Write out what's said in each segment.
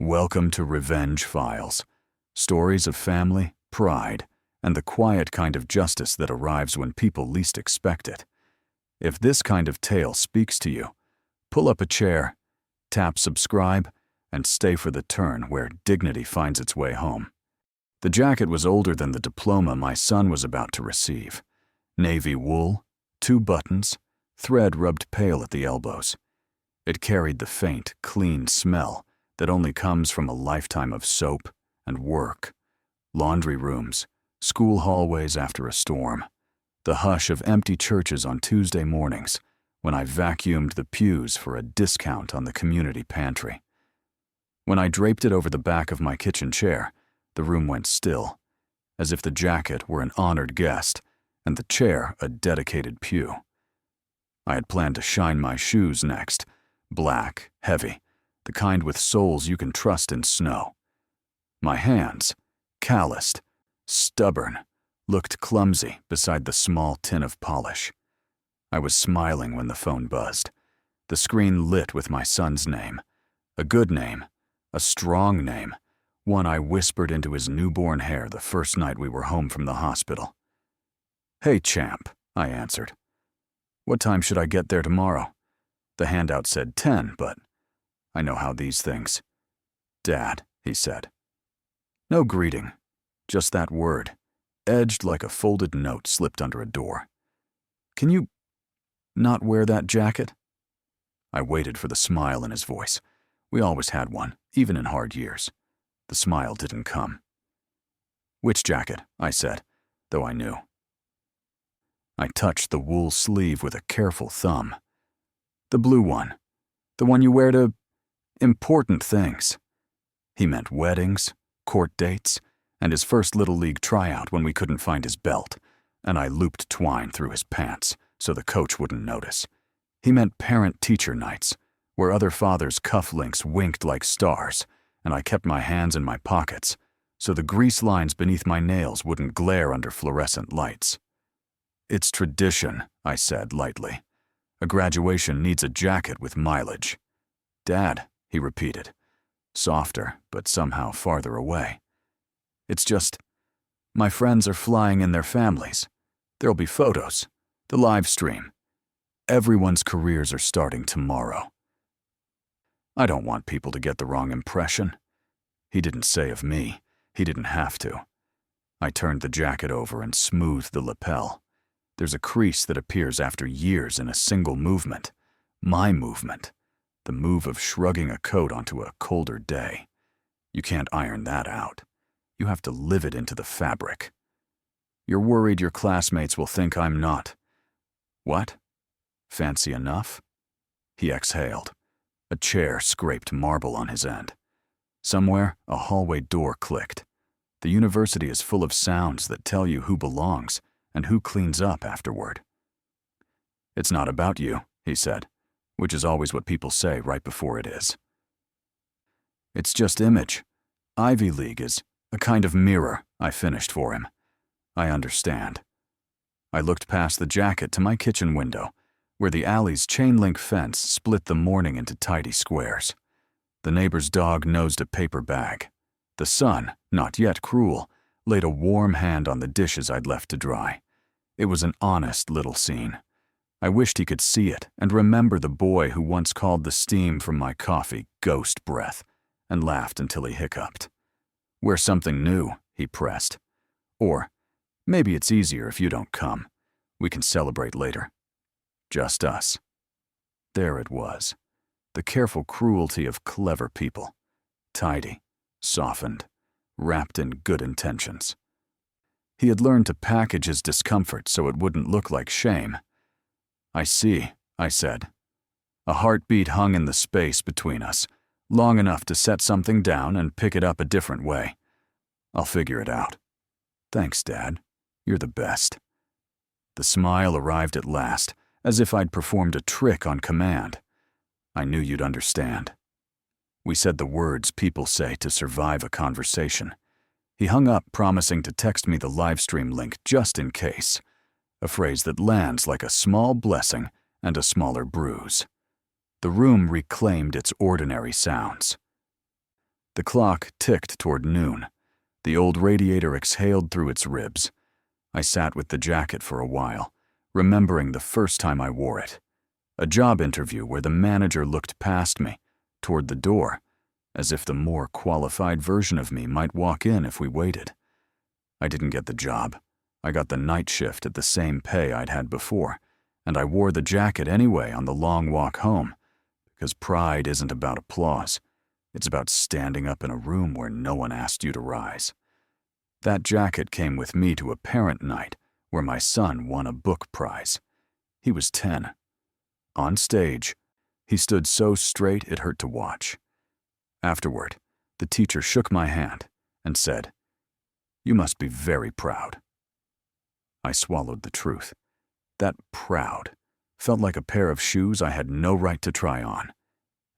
Welcome to Revenge Files. Stories of family, pride, and the quiet kind of justice that arrives when people least expect it. If this kind of tale speaks to you, pull up a chair, tap subscribe, and stay for the turn where dignity finds its way home. The jacket was older than the diploma my son was about to receive. Navy wool, 2 buttons, thread rubbed pale at the elbows. It carried the faint, clean smell that only comes from a lifetime of soap and work, laundry rooms, school hallways after a storm, the hush of empty churches on Tuesday mornings when I vacuumed the pews for a discount on the community pantry. When I draped it over the back of my kitchen chair, the room went still, as if the jacket were an honored guest and the chair a dedicated pew. I had planned to shine my shoes next, black, heavy, the kind with soles you can trust in snow. My hands, calloused, stubborn, looked clumsy beside the small tin of polish. I was smiling when the phone buzzed. The screen lit with my son's name. A good name, a strong name, one I whispered into his newborn hair the first night we were home from the hospital. "Hey, champ," I answered. "What time should I get there tomorrow?" The handout said 10, but I know how these things. "Dad," he said. No greeting, just that word, edged like a folded note slipped under a door. "Can you not wear that jacket?" I waited for the smile in his voice. We always had one, even in hard years. The smile didn't come. "Which jacket?" I said, though I knew. I touched the wool sleeve with a careful thumb. "The blue one. The one you wear to important things." He meant weddings, court dates, and his first Little League tryout when we couldn't find his belt, and I looped twine through his pants so the coach wouldn't notice. He meant parent-teacher nights, where other fathers' cufflinks winked like stars, and I kept my hands in my pockets so the grease lines beneath my nails wouldn't glare under fluorescent lights. "It's tradition," I said lightly. "A graduation needs a jacket with mileage." "Dad," he repeated, softer but somehow farther away. "It's just, my friends are flying in their families. There'll be photos, the live stream. Everyone's careers are starting tomorrow. I don't want people to get the wrong impression." He didn't say of me. He didn't have to. I turned the jacket over and smoothed the lapel. There's a crease that appears after years in a single movement. My movement. The move of shrugging a coat onto a colder day. You can't iron that out. You have to live it into the fabric. "You're worried your classmates will think I'm not." "What? Fancy enough?" He exhaled. A chair scraped marble on his end. Somewhere, a hallway door clicked. The university is full of sounds that tell you who belongs and who cleans up afterward. "It's not about you," he said, which is always what people say right before it is. "It's just image. Ivy League is a kind of mirror," I finished for him. "I understand." I looked past the jacket to my kitchen window, where the alley's chain-link fence split the morning into tidy squares. The neighbor's dog nosed a paper bag. The sun, not yet cruel, laid a warm hand on the dishes I'd left to dry. It was an honest little scene. I wished he could see it and remember the boy who once called the steam from my coffee ghost breath and laughed until he hiccuped. "Wear something new," he pressed. "Or, maybe it's easier if you don't come. We can celebrate later. Just us." There it was. The careful cruelty of clever people. Tidy, softened, wrapped in good intentions. He had learned to package his discomfort so it wouldn't look like shame. "I see," I said. A heartbeat hung in the space between us, long enough to set something down and pick it up a different way. "I'll figure it out." "Thanks, Dad. You're the best." The smile arrived at last, as if I'd performed a trick on command. "I knew you'd understand." We said the words people say to survive a conversation. He hung up, promising to text me the livestream link just in case, a phrase that lands like a small blessing and a smaller bruise. The room reclaimed its ordinary sounds. The clock ticked toward noon. The old radiator exhaled through its ribs. I sat with the jacket for a while, remembering the first time I wore it. A job interview where the manager looked past me, toward the door, as if the more qualified version of me might walk in if we waited. I didn't get the job. I got the night shift at the same pay I'd had before, and I wore the jacket anyway on the long walk home, because pride isn't about applause. It's about standing up in a room where no one asked you to rise. That jacket came with me to a parent night where my son won a book prize. He was 10. On stage, he stood so straight it hurt to watch. Afterward, the teacher shook my hand and said, "You must be very proud." I swallowed the truth. That proud felt like a pair of shoes I had no right to try on,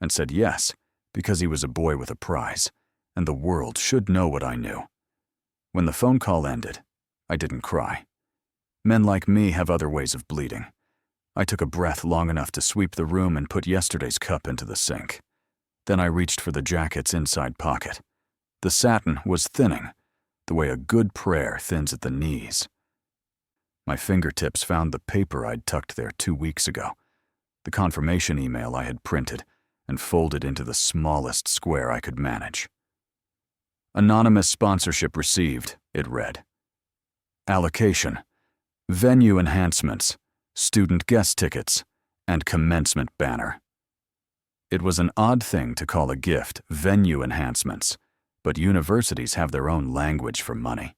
and said yes, because he was a boy with a prize, and the world should know what I knew. When the phone call ended, I didn't cry. Men like me have other ways of bleeding. I took a breath long enough to sweep the room and put yesterday's cup into the sink. Then I reached for the jacket's inside pocket. The satin was thinning, the way a good prayer thins at the knees. My fingertips found the paper I'd tucked there 2 weeks ago, the confirmation email I had printed and folded into the smallest square I could manage. Anonymous sponsorship received, it read. Allocation, venue enhancements, student guest tickets, and commencement banner. It was an odd thing to call a gift venue enhancements, but universities have their own language for money.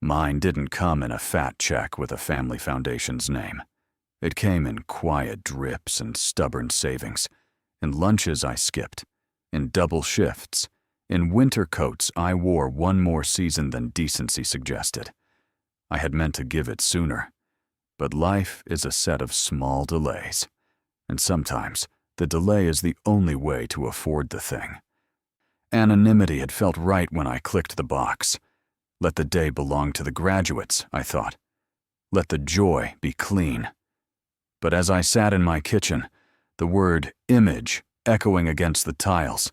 Mine didn't come in a fat check with a family foundation's name. It came in quiet drips and stubborn savings, in lunches I skipped, in double shifts, in winter coats I wore one more season than decency suggested. I had meant to give it sooner, but life is a set of small delays, and sometimes the delay is the only way to afford the thing. Anonymity had felt right when I clicked the box. Let the day belong to the graduates, I thought. Let the joy be clean. But as I sat in my kitchen, the word image echoing against the tiles,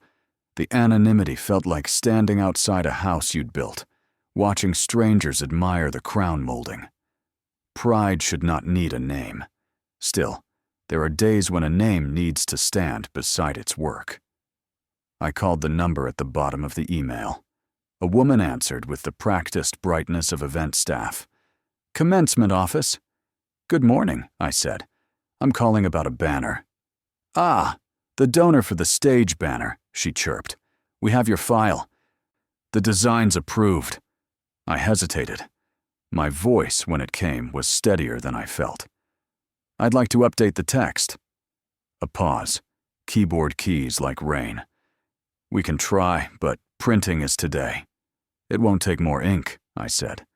the anonymity felt like standing outside a house you'd built, watching strangers admire the crown molding. Pride should not need a name. Still, there are days when a name needs to stand beside its work. I called the number at the bottom of the email. A woman answered with the practiced brightness of event staff. "Commencement office." "Good morning," I said. "I'm calling about a banner." "Ah, the donor for the stage banner," she chirped. "We have your file. The design's approved." I hesitated. My voice, when it came, was steadier than I felt. "I'd like to update the text." A pause. Keyboard keys like rain. "We can try, but printing is today." "It won't take more ink," I said.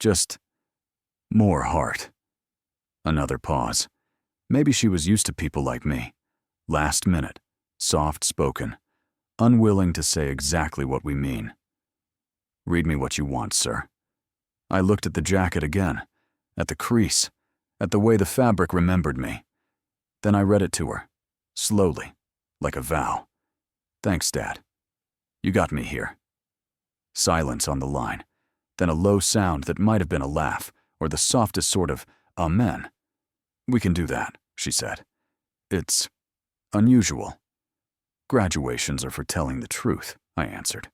"Just more heart." Another pause. Maybe she was used to people like me. Last minute, soft-spoken, unwilling to say exactly what we mean. "Read me what you want, sir." I looked at the jacket again, at the crease, at the way the fabric remembered me. Then I read it to her, slowly, like a vow. "Thanks, Dad. You got me here." Silence on the line, then a low sound that might have been a laugh, or the softest sort of amen. "We can do that," she said. "It's unusual." "Graduations are for telling the truth," I answered.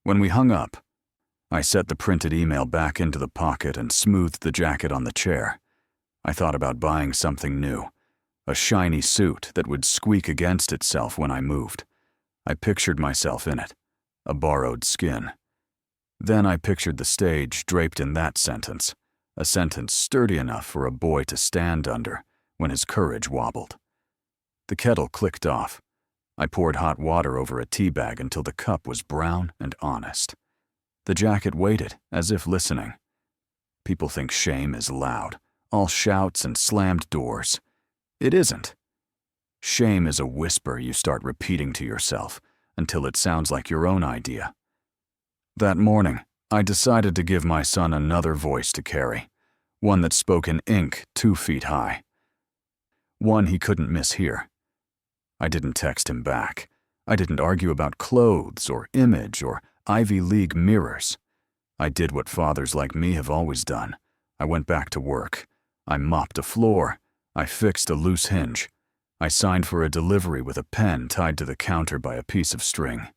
When we hung up, I set the printed email back into the pocket and smoothed the jacket on the chair. I thought about buying something new, a shiny suit that would squeak against itself when I moved. I pictured myself in it, a borrowed skin. Then I pictured the stage draped in that sentence, a sentence sturdy enough for a boy to stand under when his courage wobbled. The kettle clicked off. I poured hot water over a tea bag until the cup was brown and honest. The jacket waited, as if listening. People think shame is loud, all shouts and slammed doors. It isn't. Shame is a whisper you start repeating to yourself until it sounds like your own idea. That morning, I decided to give my son another voice to carry, one that spoke in ink 2 feet high. One he couldn't mishear. I didn't text him back. I didn't argue about clothes or image or Ivy League mirrors. I did what fathers like me have always done. I went back to work. I mopped a floor. I fixed a loose hinge. I signed for a delivery with a pen tied to the counter by a piece of string.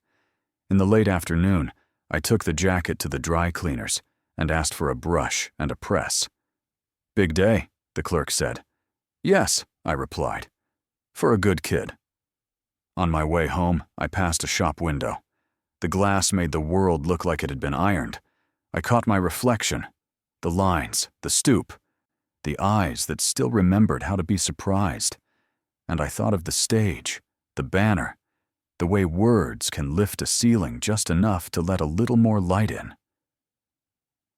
In the late afternoon, I took the jacket to the dry cleaners and asked for a brush and a press. "Big day," the clerk said. "Yes," I replied. "For a good kid." On my way home, I passed a shop window. The glass made the world look like it had been ironed. I caught my reflection, the lines, the stoop, the eyes that still remembered how to be surprised. And I thought of the stage, the banner, the way words can lift a ceiling just enough to let a little more light in.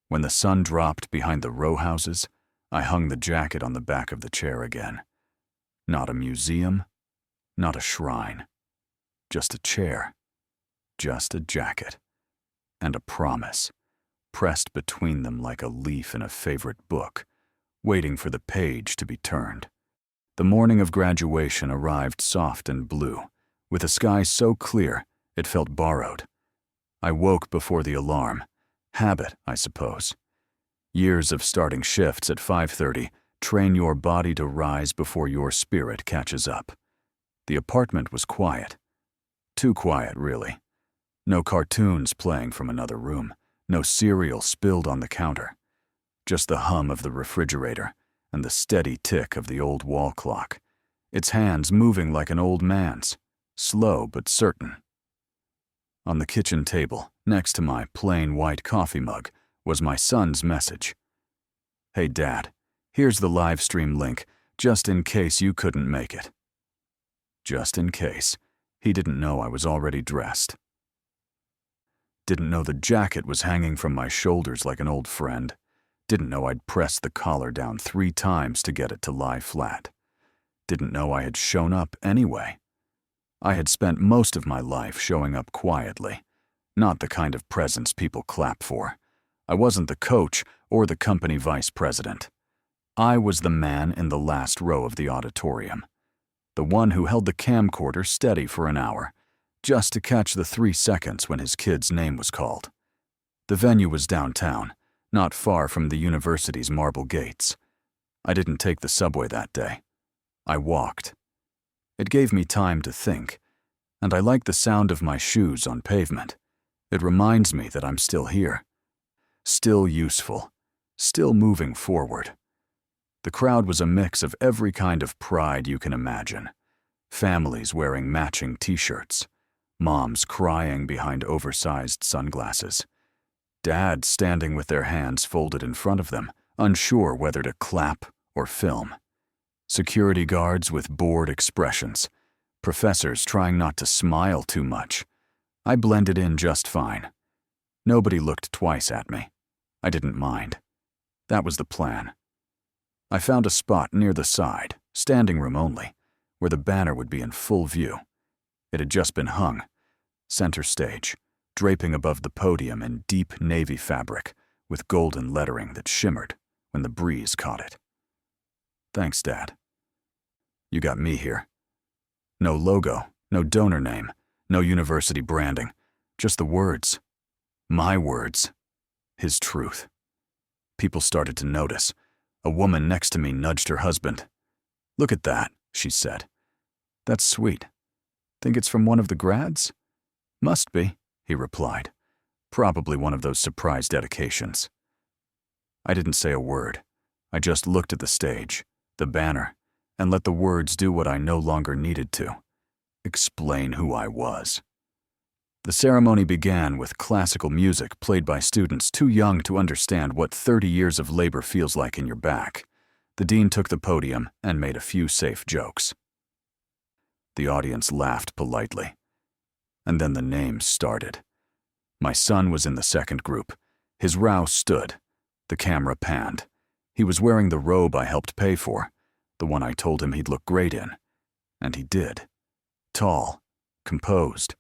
When the sun dropped behind the row houses, I hung the jacket on the back of the chair again. Not a museum, not a shrine, just a chair, just a jacket, and a promise, pressed between them like a leaf in a favorite book, waiting for the page to be turned. The morning of graduation arrived soft and blue, with a sky so clear it felt borrowed. I woke before the alarm. Habit, I suppose. Years of starting shifts at 5:30 train your body to rise before your spirit catches up. The apartment was quiet. Too quiet, really. No cartoons playing from another room. No cereal spilled on the counter. Just the hum of the refrigerator and the steady tick of the old wall clock, its hands moving like an old man's, slow but certain. On the kitchen table, next to my plain white coffee mug, was my son's message. "Hey, Dad, here's the live stream link, just in case you couldn't make it." Just in case. He didn't know I was already dressed. Didn't know the jacket was hanging from my shoulders like an old friend. Didn't know I'd pressed the collar down 3 times to get it to lie flat. Didn't know I had shown up anyway. I had spent most of my life showing up quietly, not the kind of presence people clap for. I wasn't the coach or the company vice president. I was the man in the last row of the auditorium, the one who held the camcorder steady for an hour, just to catch the 3 seconds when his kid's name was called. The venue was downtown, not far from the university's marble gates. I didn't take the subway that day. I walked. It gave me time to think, and I like the sound of my shoes on pavement. It reminds me that I'm still here, still useful, still moving forward. The crowd was a mix of every kind of pride you can imagine. Families wearing matching t-shirts, moms crying behind oversized sunglasses, dads standing with their hands folded in front of them, unsure whether to clap or film, security guards with bored expressions, professors trying not to smile too much. I blended in just fine. Nobody looked twice at me. I didn't mind. That was the plan. I found a spot near the side, standing room only, where the banner would be in full view. It had just been hung, center stage, draping above the podium in deep navy fabric with golden lettering that shimmered when the breeze caught it. "Thanks, Dad. You got me here." No logo, no donor name, no university branding, just the words. My words. His truth. People started to notice. A woman next to me nudged her husband. "Look at that," she said. "That's sweet. Think it's from one of the grads?" "Must be," he replied. "Probably one of those surprise dedications." I didn't say a word. I just looked at the stage, the banner, and let the words do what I no longer needed to: explain who I was. The ceremony began with classical music played by students too young to understand what 30 years of labor feels like in your back. The dean took the podium and made a few safe jokes. The audience laughed politely. And then the names started. My son was in the second group. His row stood. The camera panned. He was wearing the robe I helped pay for, the one I told him he'd look great in. And he did. Tall, composed,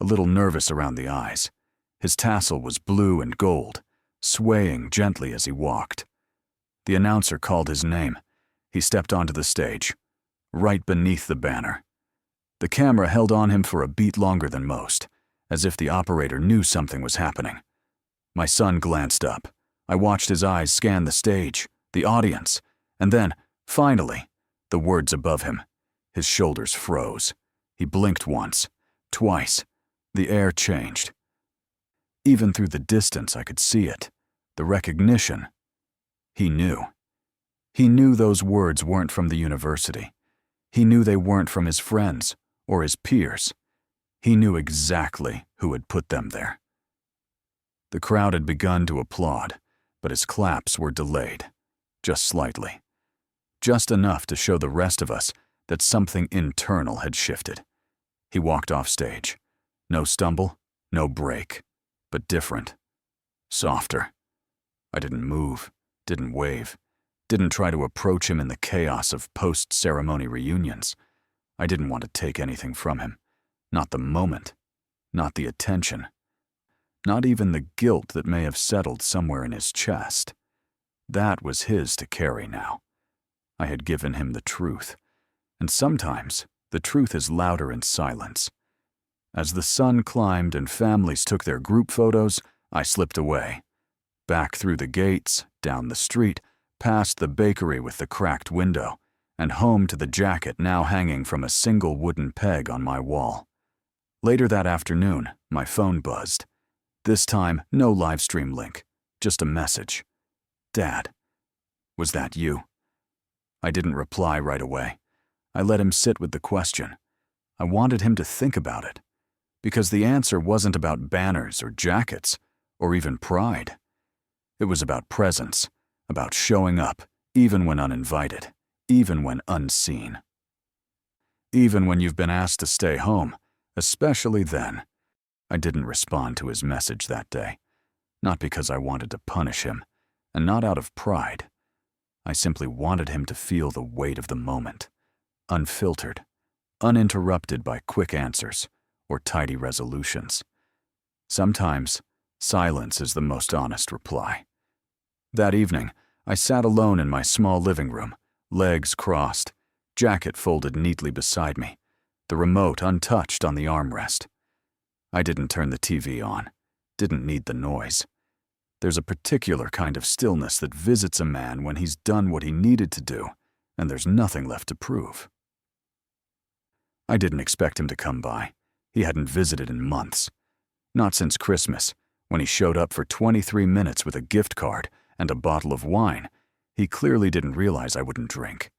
a little nervous around the eyes. His tassel was blue and gold, swaying gently as he walked. The announcer called his name. He stepped onto the stage, right beneath the banner. The camera held on him for a beat longer than most, as if the operator knew something was happening. My son glanced up. I watched his eyes scan the stage, the audience, and then, finally, the words above him. His shoulders froze. He blinked once, twice. The air changed. Even through the distance, I could see it. The recognition. He knew. He knew those words weren't from the university. He knew they weren't from his friends or his peers. He knew exactly who had put them there. The crowd had begun to applaud, but his claps were delayed, just slightly. Just enough to show the rest of us that something internal had shifted. He walked off stage. No stumble, no break, but different. Softer. I didn't move, didn't wave, didn't try to approach him in the chaos of post-ceremony reunions. I didn't want to take anything from him. Not the moment, not the attention, not even the guilt that may have settled somewhere in his chest. That was his to carry now. I had given him the truth, and sometimes the truth is louder in silence. As the sun climbed and families took their group photos, I slipped away. Back through the gates, down the street, past the bakery with the cracked window, and home to the jacket now hanging from a single wooden peg on my wall. Later that afternoon, my phone buzzed. This time, no live stream link, just a message. Dad, was that you? I didn't reply right away. I let him sit with the question. I wanted him to think about it, because the answer wasn't about banners or jackets, or even pride. It was about presence, about showing up, even when uninvited, even when unseen. Even when you've been asked to stay home, especially then. I didn't respond to his message that day, not because I wanted to punish him, and not out of pride. I simply wanted him to feel the weight of the moment, unfiltered, uninterrupted by quick answers or tidy resolutions. Sometimes, silence is the most honest reply. That evening, I sat alone in my small living room, legs crossed, jacket folded neatly beside me, the remote untouched on the armrest. I didn't turn the TV on, didn't need the noise. There's a particular kind of stillness that visits a man when he's done what he needed to do, and there's nothing left to prove. I didn't expect him to come by. He hadn't visited in months. Not since Christmas, when he showed up for 23 minutes with a gift card and a bottle of wine. He clearly didn't realize I wouldn't drink.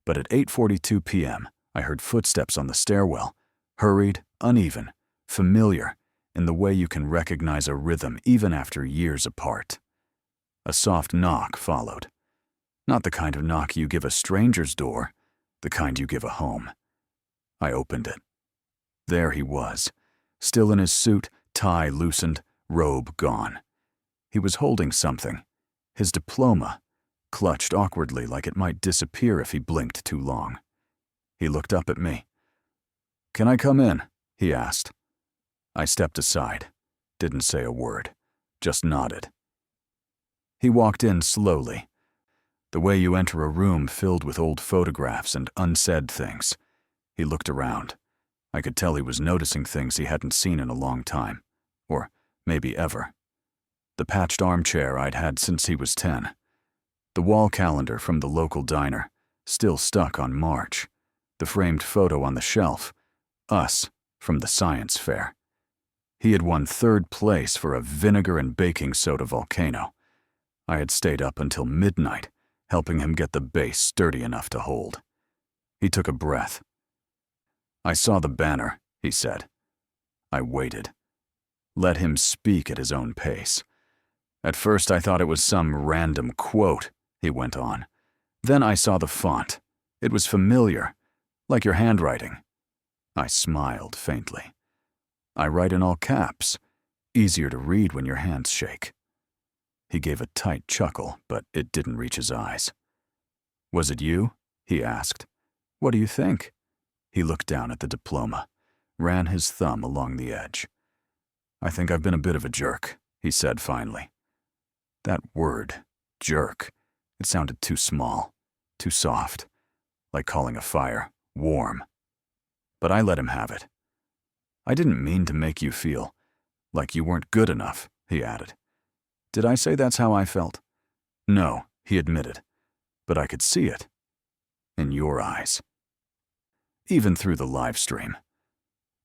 But at 8:42 p.m., I heard footsteps on the stairwell, hurried, uneven, familiar, in the way you can recognize a rhythm even after years apart. A soft knock followed. Not the kind of knock you give a stranger's door, the kind you give a home. I opened it. There he was, still in his suit, tie loosened, robe gone. He was holding something, his diploma, clutched awkwardly like it might disappear if he blinked too long. He looked up at me. "Can I come in?" he asked. I stepped aside, didn't say a word, just nodded. He walked in slowly, the way you enter a room filled with old photographs and unsaid things. He looked around. I could tell he was noticing things he hadn't seen in a long time, or maybe ever. The patched armchair I'd had since he was 10. The wall calendar from the local diner, still stuck on March. The framed photo on the shelf, us from the science fair. He had won 3rd place for a vinegar and baking soda volcano. I had stayed up until midnight, helping him get the base sturdy enough to hold. He took a breath. "I saw the banner," he said. I waited. Let him speak at his own pace. "At first I thought it was some random quote," he went on. "Then I saw the font. It was familiar, like your handwriting." I smiled faintly. "I write in all caps. Easier to read when your hands shake." He gave a tight chuckle, but it didn't reach his eyes. "Was it you?" he asked. "What do you think?" He looked down at the diploma, ran his thumb along the edge. "I think I've been a bit of a jerk," he said finally. That word, jerk, it sounded too small, too soft, like calling a fire warm. but I let him have it. I didn't mean to make you feel like you weren't good enough, he added. Did I say that's how I felt? No, he admitted, but I could see it in your eyes. Even through the live stream.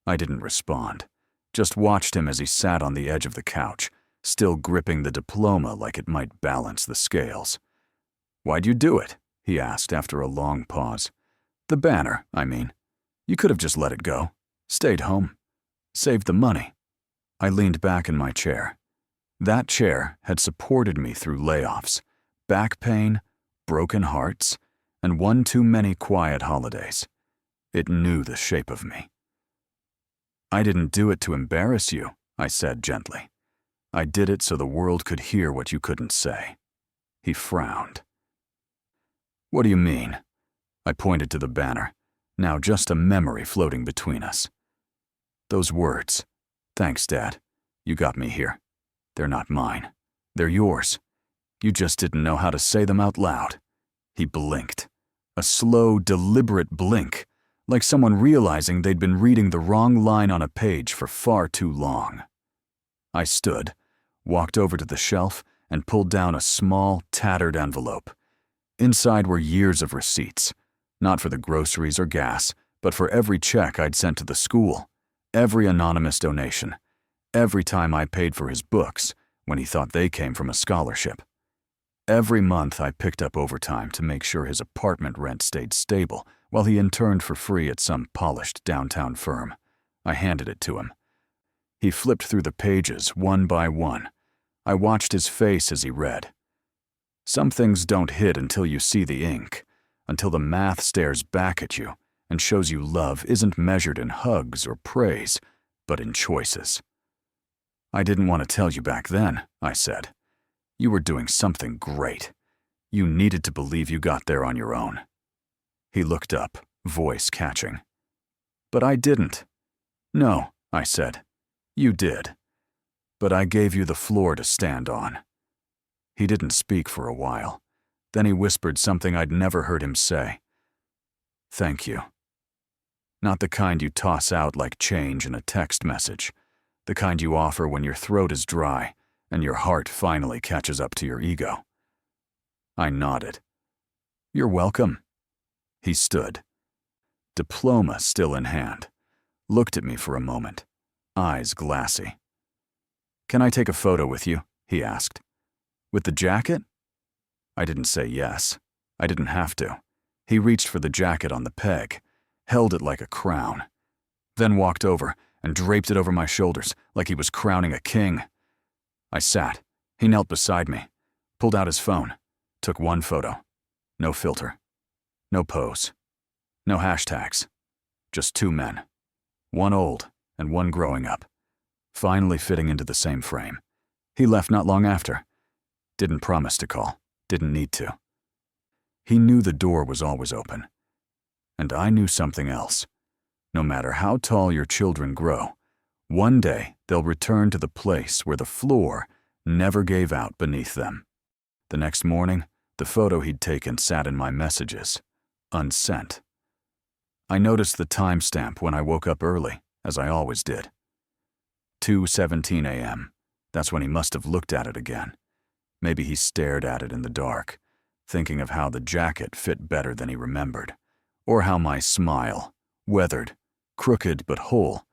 I didn't respond, just watched him as he sat on the edge of the couch, still gripping the diploma like it might balance the scales. Why'd you do it? He asked after a long pause. The banner, I mean. You could have just let it go. Stayed home. Saved the money. I leaned back in my chair. That chair had supported me through layoffs, back pain, broken hearts, and one too many quiet holidays. It knew the shape of me. I didn't do it to embarrass you, I said gently. I did it so the world could hear what you couldn't say. He frowned. What do you mean? I pointed to the banner, now just a memory floating between us. Those words. Thanks, Dad. You got me here. They're not mine. They're yours. You just didn't know how to say them out loud. He blinked. A slow, deliberate blink, like someone realizing they'd been reading the wrong line on a page for far too long. I stood, walked over to the shelf, and pulled down a small, tattered envelope. Inside were years of receipts, not for the groceries or gas, but for every check I'd sent to the school, every anonymous donation, every time I paid for his books when he thought they came from a scholarship. Every month I picked up overtime to make sure his apartment rent stayed stable while he interned for free at some polished downtown firm. I handed it to him. He flipped through the pages one by one. I watched his face as he read. Some things don't hit until you see the ink, until the math stares back at you and shows you love isn't measured in hugs or praise, but in choices. I didn't want to tell you back then, I said. You were doing something great. You needed to believe you got there on your own. He looked up, voice catching. But I didn't. No, I said. You did. But I gave you the floor to stand on. He didn't speak for a while. Then he whispered something I'd never heard him say. Thank you. Not the kind you toss out like change in a text message. The kind you offer when your throat is dry and your heart finally catches up to your ego. I nodded. You're welcome. He stood, diploma still in hand, looked at me for a moment, eyes glassy. Can I take a photo with you? He asked. With the jacket? I didn't say yes. I didn't have to. He reached for the jacket on the peg, held it like a crown, then walked over and draped it over my shoulders like he was crowning a king. I sat. He knelt beside me, pulled out his phone, took one photo. No filter. No pose. No hashtags. Just two men. One old and one growing up, finally fitting into the same frame. He left not long after. Didn't promise to call. Didn't need to. He knew the door was always open. And I knew something else. No matter how tall your children grow, one day they'll return to the place where the floor never gave out beneath them. The next morning, the photo he'd taken sat in my messages, unsent. I noticed the timestamp when I woke up early, as I always did. 2:17 a.m. That's when he must have looked at it again. Maybe he stared at it in the dark, thinking of how the jacket fit better than he remembered, or how my smile, weathered, crooked but whole,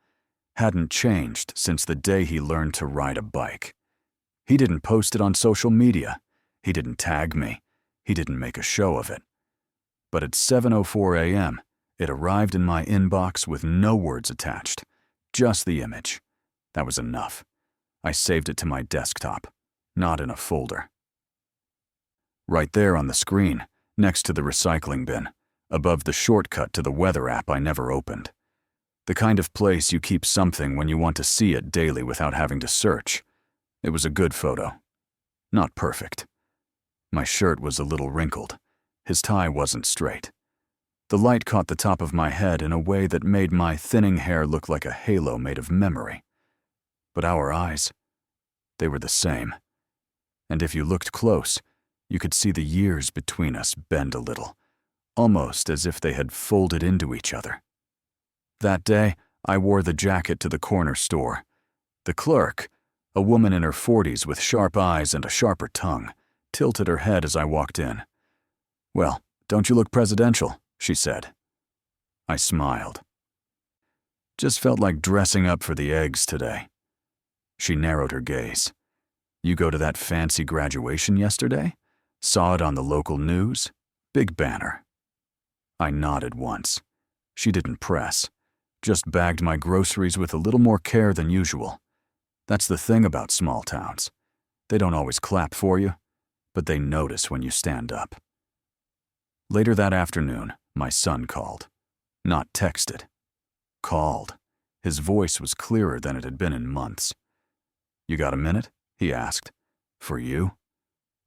hadn't changed since the day he learned to ride a bike. He didn't post it on social media. He didn't tag me. He didn't make a show of it. But at 7:04 a.m., it arrived in my inbox with no words attached, just the image. That was enough. I saved it to my desktop, not in a folder. Right there on the screen, next to the recycling bin, above the shortcut to the weather app I never opened. The kind of place you keep something when you want to see it daily without having to search. It was a good photo. Not perfect. My shirt was a little wrinkled. His tie wasn't straight. The light caught the top of my head in a way that made my thinning hair look like a halo made of memory. But our eyes, they were the same. And if you looked close, you could see the years between us bend a little, almost as if they had folded into each other. That day, I wore the jacket to the corner store. The clerk, a woman in her 40s with sharp eyes and a sharper tongue, tilted her head as I walked in. "Well, don't you look presidential?" she said. I smiled. "Just felt like dressing up for the eggs today." She narrowed her gaze. "You go to that fancy graduation yesterday? Saw it on the local news? Big banner." I nodded once. She didn't press. Just bagged my groceries with a little more care than usual. That's the thing about small towns. They don't always clap for you, but they notice when you stand up. Later that afternoon, my son called. Not texted. Called. His voice was clearer than it had been in months. "You got a minute?" he asked. "For you?"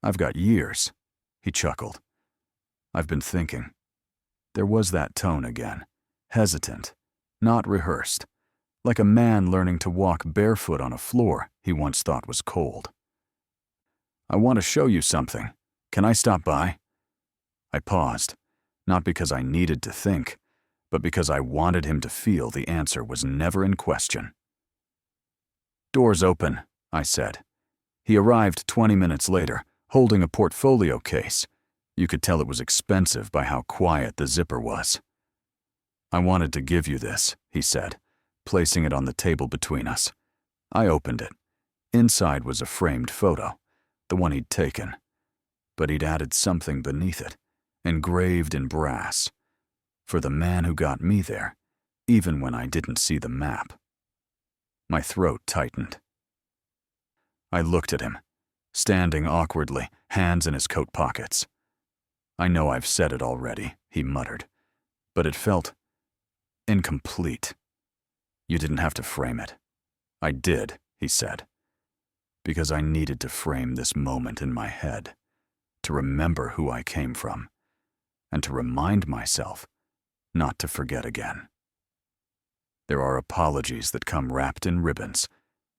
"I've got years." He chuckled. "I've been thinking." There was that tone again. Hesitant. Not rehearsed. Like a man learning to walk barefoot on a floor he once thought was cold. "I want to show you something. Can I stop by?" I paused, not because I needed to think, but because I wanted him to feel the answer was never in question. "Door's open," I said. He arrived 20 minutes later, holding a portfolio case. You could tell it was expensive by how quiet the zipper was. "I wanted to give you this," he said, placing it on the table between us. I opened it. Inside was a framed photo, the one he'd taken. But he'd added something beneath it, engraved in brass, for the man who got me there, even when I didn't see the map. My throat tightened. I looked at him, standing awkwardly, hands in his coat pockets. "I know I've said it already," he muttered, but it felt incomplete. "You didn't have to frame it." "I did," he said, "because I needed to frame this moment in my head, to remember who I came from, and to remind myself not to forget again. There are apologies that come wrapped in ribbons,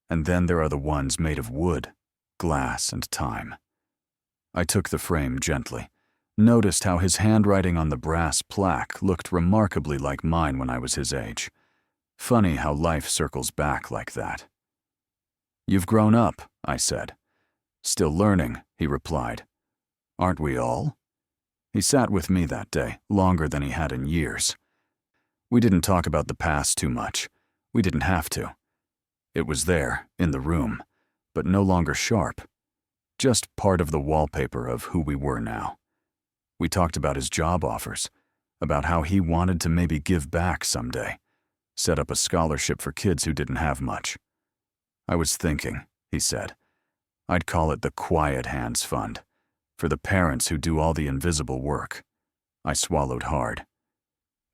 and then there are the ones made of wood, glass, and time." I took the frame gently, noticed how his handwriting on the brass plaque looked remarkably like mine when I was his age. Funny how life circles back like that. "You've grown up," I said. "Still learning," he replied. "Aren't we all?" He sat with me that day, longer than he had in years. We didn't talk about the past too much. We didn't have to. It was there, in the room, but no longer sharp. Just part of the wallpaper of who we were now. We talked about his job offers, about how he wanted to maybe give back someday, set up a scholarship for kids who didn't have much. "I was thinking," he said, "I'd call it the Quiet Hands Fund, for the parents who do all the invisible work." I swallowed hard.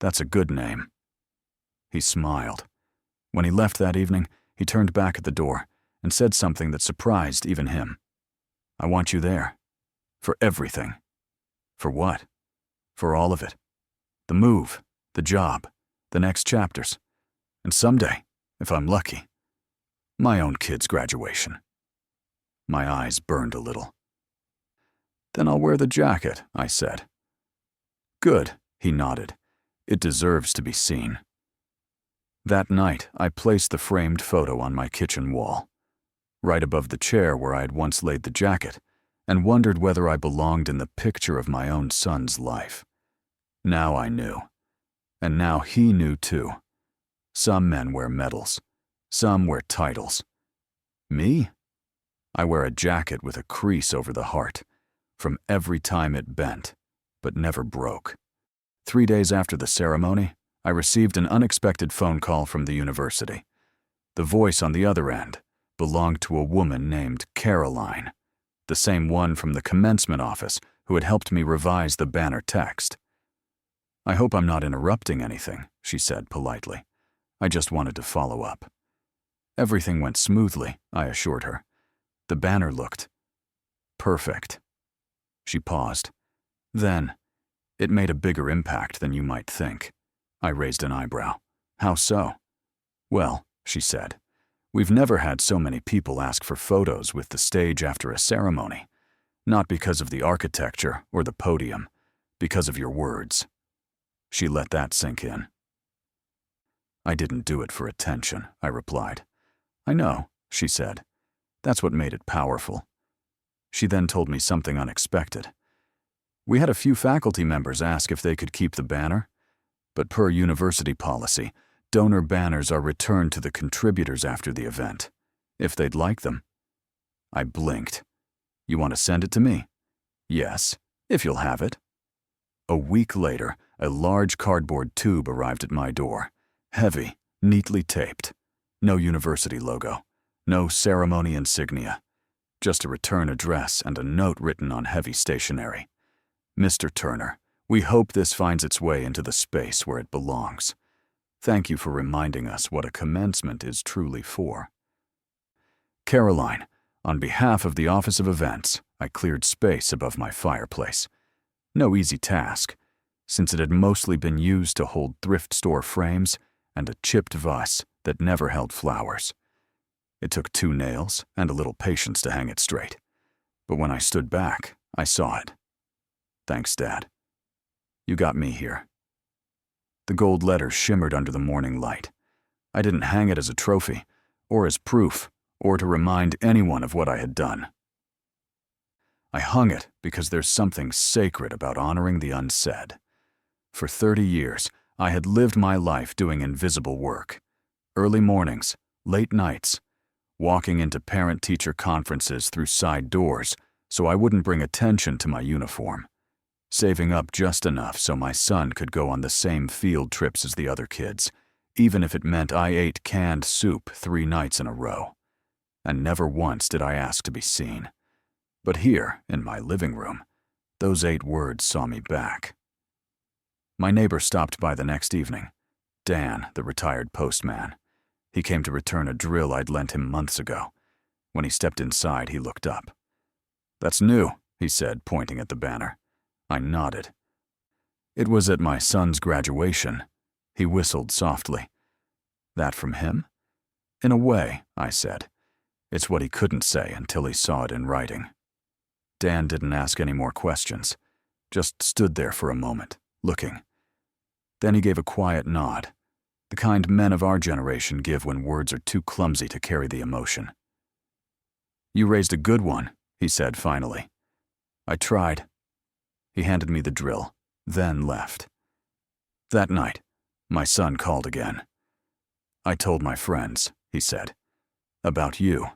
"That's a good name." He smiled. When he left that evening, he turned back at the door and said something that surprised even him. "I want you there. For everything." "For what?" "For all of it. The move, the job, the next chapters, and someday, if I'm lucky, my own kid's graduation." My eyes burned a little. "Then I'll wear the jacket," I said. "Good," he nodded. "It deserves to be seen." That night, I placed the framed photo on my kitchen wall, right above the chair where I had once laid the jacket, and wondered whether I belonged in the picture of my own son's life. Now I knew. And now he knew too. Some men wear medals. Some wear titles. Me? I wear a jacket with a crease over the heart, from every time it bent, but never broke. 3 days after the ceremony, I received an unexpected phone call from the university. The voice on the other end belonged to a woman named Caroline, the same one from the commencement office who had helped me revise the banner text. "I hope I'm not interrupting anything," she said politely. "I just wanted to follow up." Everything went smoothly, I assured her. The banner looked perfect. She paused. Then, "It made a bigger impact than you might think." I raised an eyebrow. "How so?" "Well," she said, "we've never had so many people ask for photos with the stage after a ceremony. Not because of the architecture or the podium, because of your words." She let that sink in. I didn't do it for attention, I replied. I know, she said. That's what made it powerful. She then told me something unexpected. We had a few faculty members ask if they could keep the banner, but per university policy, donor banners are returned to the contributors after the event, if they'd like them. I blinked. You want to send it to me? Yes, if you'll have it. A week later, a large cardboard tube arrived at my door. Heavy, neatly taped. No university logo. No ceremony insignia. Just a return address and a note written on heavy stationery. Mr. Turner, we hope this finds its way into the space where it belongs. Thank you for reminding us what a commencement is truly for. Caroline, on behalf of the Office of Events, I cleared space above my fireplace. No easy task, since it had mostly been used to hold thrift store frames and a chipped vase that never held flowers. It took 2 nails and a little patience to hang it straight. But when I stood back, I saw it. Thanks, Dad. You got me here. The gold letters shimmered under the morning light. I didn't hang it as a trophy, or as proof, or to remind anyone of what I had done. I hung it because there's something sacred about honoring the unsaid. For 30 years, I had lived my life doing invisible work. Early mornings, late nights, walking into parent-teacher conferences through side doors so I wouldn't bring attention to my uniform. Saving up just enough so my son could go on the same field trips as the other kids, even if it meant I ate canned soup 3 nights in a row. And never once did I ask to be seen. But here, in my living room, those 8 words saw me back. My neighbor stopped by the next evening. Dan, the retired postman. He came to return a drill I'd lent him months ago. When he stepped inside, he looked up. "That's new," he said, pointing at the banner. I nodded. It was at my son's graduation. He whistled softly. That from him? In a way, I said. It's what he couldn't say until he saw it in writing. Dan didn't ask any more questions, just stood there for a moment, looking. Then he gave a quiet nod, the kind men of our generation give when words are too clumsy to carry the emotion. "You raised a good one," he said finally. I tried. He handed me the drill, then left. That night, my son called again. "I told my friends," he said. "About you.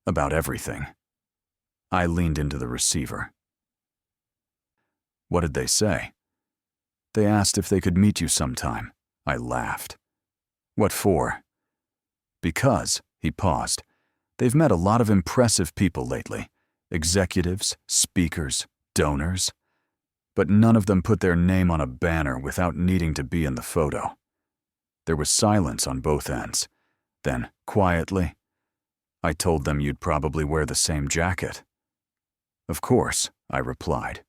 About everything." I leaned into the receiver. "What did they say?" "They asked if they could meet you sometime." I laughed. "What for?" "Because," he paused, "they've met a lot of impressive people lately. Executives, speakers, donors. But none of them put their name on a banner without needing to be in the photo." There was silence on both ends. Then, quietly, "I told them you'd probably wear the same jacket." "Of course," I replied.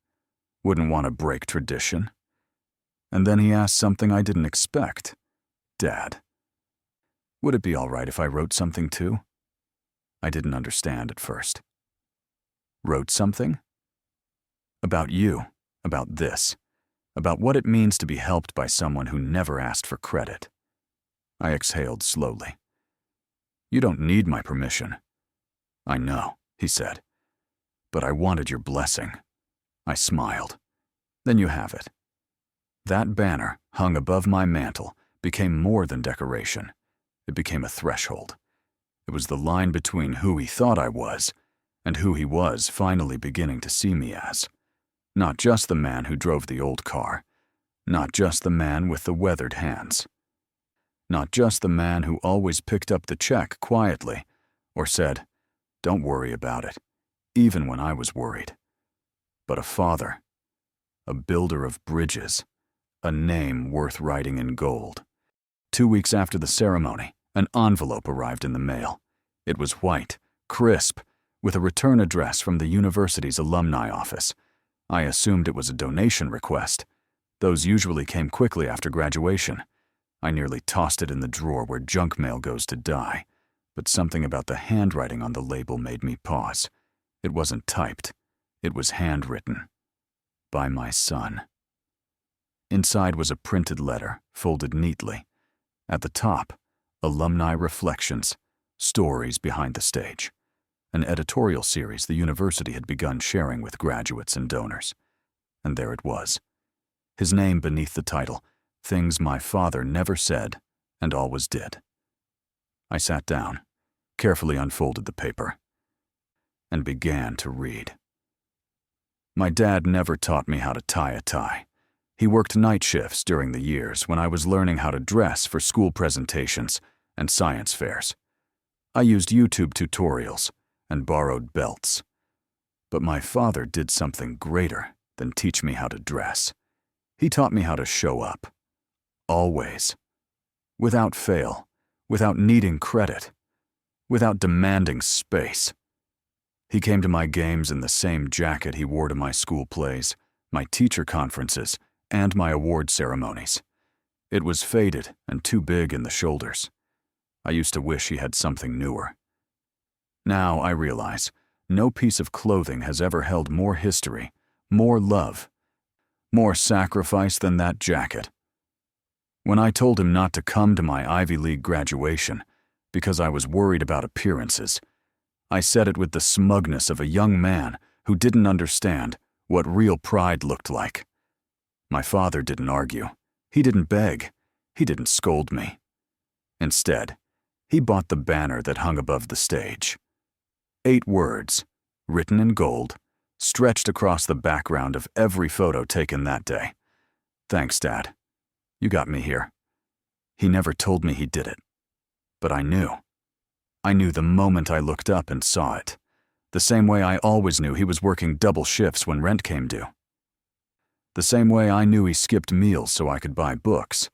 "Wouldn't want to break tradition." And then he asked something I didn't expect. "Dad, would it be all right if I wrote something too?" I didn't understand at first. "Wrote something?" "About you. About this. About what it means to be helped by someone who never asked for credit." I exhaled slowly. "You don't need my permission." "I know," he said. "But I wanted your blessing." I smiled. "Then you have it." That banner, hung above my mantel, became more than decoration. It became a threshold. It was the line between who he thought I was and who he was finally beginning to see me as. Not just the man who drove the old car. Not just the man with the weathered hands. Not just the man who always picked up the check quietly or said, "Don't worry about it," even when I was worried. But a father. A builder of bridges. A name worth writing in gold. 2 weeks after the ceremony, an envelope arrived in the mail. It was white, crisp, with a return address from the university's alumni office. I assumed it was a donation request. Those usually came quickly after graduation. I nearly tossed it in the drawer where junk mail goes to die, but something about the handwriting on the label made me pause. It wasn't typed. It was handwritten. By my son. Inside was a printed letter, folded neatly, At the top, Alumni Reflections, Stories Behind the Stage, an editorial series the university had begun sharing with graduates and donors. And there it was, his name beneath the title, Things My Father Never Said and Always Did. I sat down, carefully unfolded the paper, and began to read. My dad never taught me how to tie a tie. He worked night shifts during the years when I was learning how to dress for school presentations and science fairs. I used YouTube tutorials and borrowed belts. But my father did something greater than teach me how to dress. He taught me how to show up. Always. Without fail. Without needing credit. Without demanding space. He came to my games in the same jacket he wore to my school plays, my teacher conferences, and my award ceremonies. It was faded and too big in the shoulders. I used to wish he had something newer. Now I realize no piece of clothing has ever held more history, more love, more sacrifice than that jacket. When I told him not to come to my Ivy League graduation because I was worried about appearances, I said it with the smugness of a young man who didn't understand what real pride looked like. My father didn't argue. He didn't beg. He didn't scold me. Instead, he bought the banner that hung above the stage. 8 words, written in gold, stretched across the background of every photo taken that day. Thanks, Dad. You got me here. He never told me he did it. But I knew. I knew the moment I looked up and saw it. The same way I always knew he was working double shifts when rent came due. The same way I knew he skipped meals so I could buy books.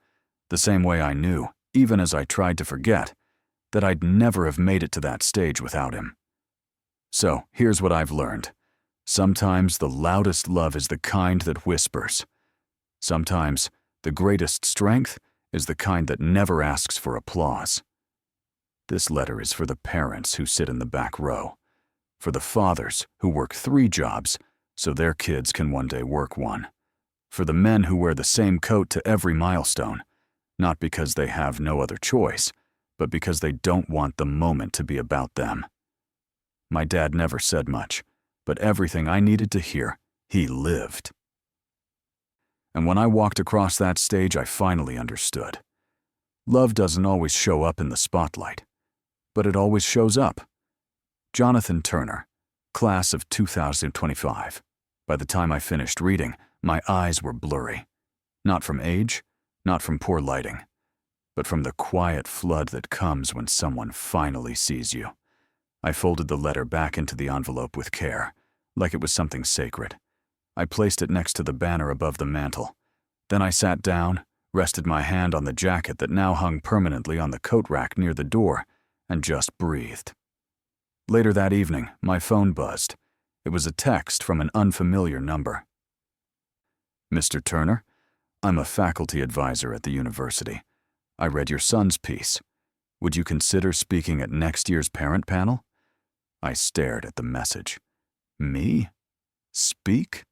The same way I knew, even as I tried to forget, that I'd never have made it to that stage without him. So, here's what I've learned. Sometimes the loudest love is the kind that whispers. Sometimes the greatest strength is the kind that never asks for applause. This letter is for the parents who sit in the back row, for the fathers who work 3 jobs so their kids can one day work 1, for the men who wear the same coat to every milestone, not because they have no other choice, but because they don't want the moment to be about them. My dad never said much, but everything I needed to hear, he lived. And when I walked across that stage, I finally understood. Love doesn't always show up in the spotlight, but it always shows up. Jonathan Turner, class of 2025. By the time I finished reading, my eyes were blurry. Not from age, not from poor lighting, but from the quiet flood that comes when someone finally sees you. I folded the letter back into the envelope with care, like it was something sacred. I placed it next to the banner above the mantel. Then I sat down, rested my hand on the jacket that now hung permanently on the coat rack near the door, and just breathed. Later that evening, my phone buzzed. It was a text from an unfamiliar number. Mr. Turner, I'm a faculty advisor at the university. I read your son's piece. Would you consider speaking at next year's parent panel? I stared at the message. Me? Speak?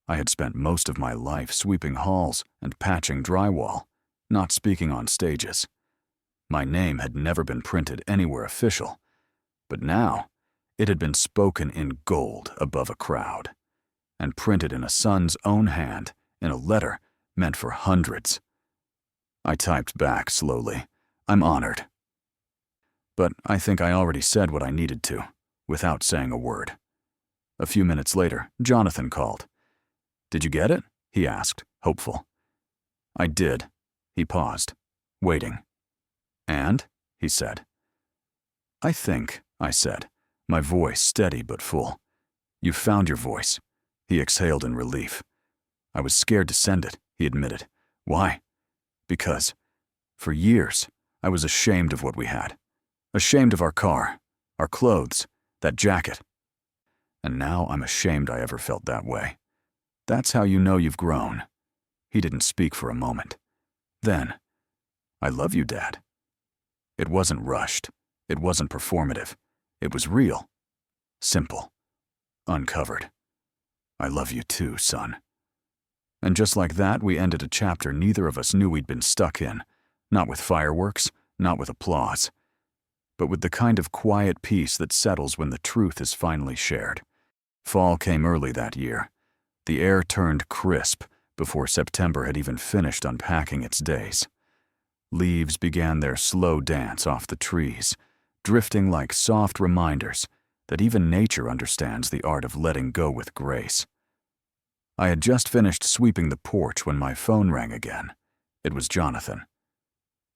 I had spent most of my life sweeping halls and patching drywall, not speaking on stages. My name had never been printed anywhere official, but now it had been spoken in gold above a crowd, and printed in a son's own hand in a letter meant for hundreds. I typed back slowly. I'm honored. But I think I already said what I needed to, without saying a word. A few minutes later, Jonathan called. Did you get it? He asked, hopeful. I did. He paused, waiting. And? He said. I think, I said, my voice steady but full. You found your voice. He exhaled in relief. I was scared to send it, he admitted. Why? Because, for years, I was ashamed of what we had. Ashamed of our car, our clothes, that jacket. And now I'm ashamed I ever felt that way. That's how you know you've grown. He didn't speak for a moment. Then, I love you, Dad. It wasn't rushed. It wasn't performative. It was real. Simple. Uncovered. I love you too, son. And just like that, we ended a chapter neither of us knew we'd been stuck in. Not with fireworks, not with applause, but with the kind of quiet peace that settles when the truth is finally shared. Fall came early that year. The air turned crisp before September had even finished unpacking its days. Leaves began their slow dance off the trees, drifting like soft reminders that even nature understands the art of letting go with grace. I had just finished sweeping the porch when my phone rang again. It was Jonathan.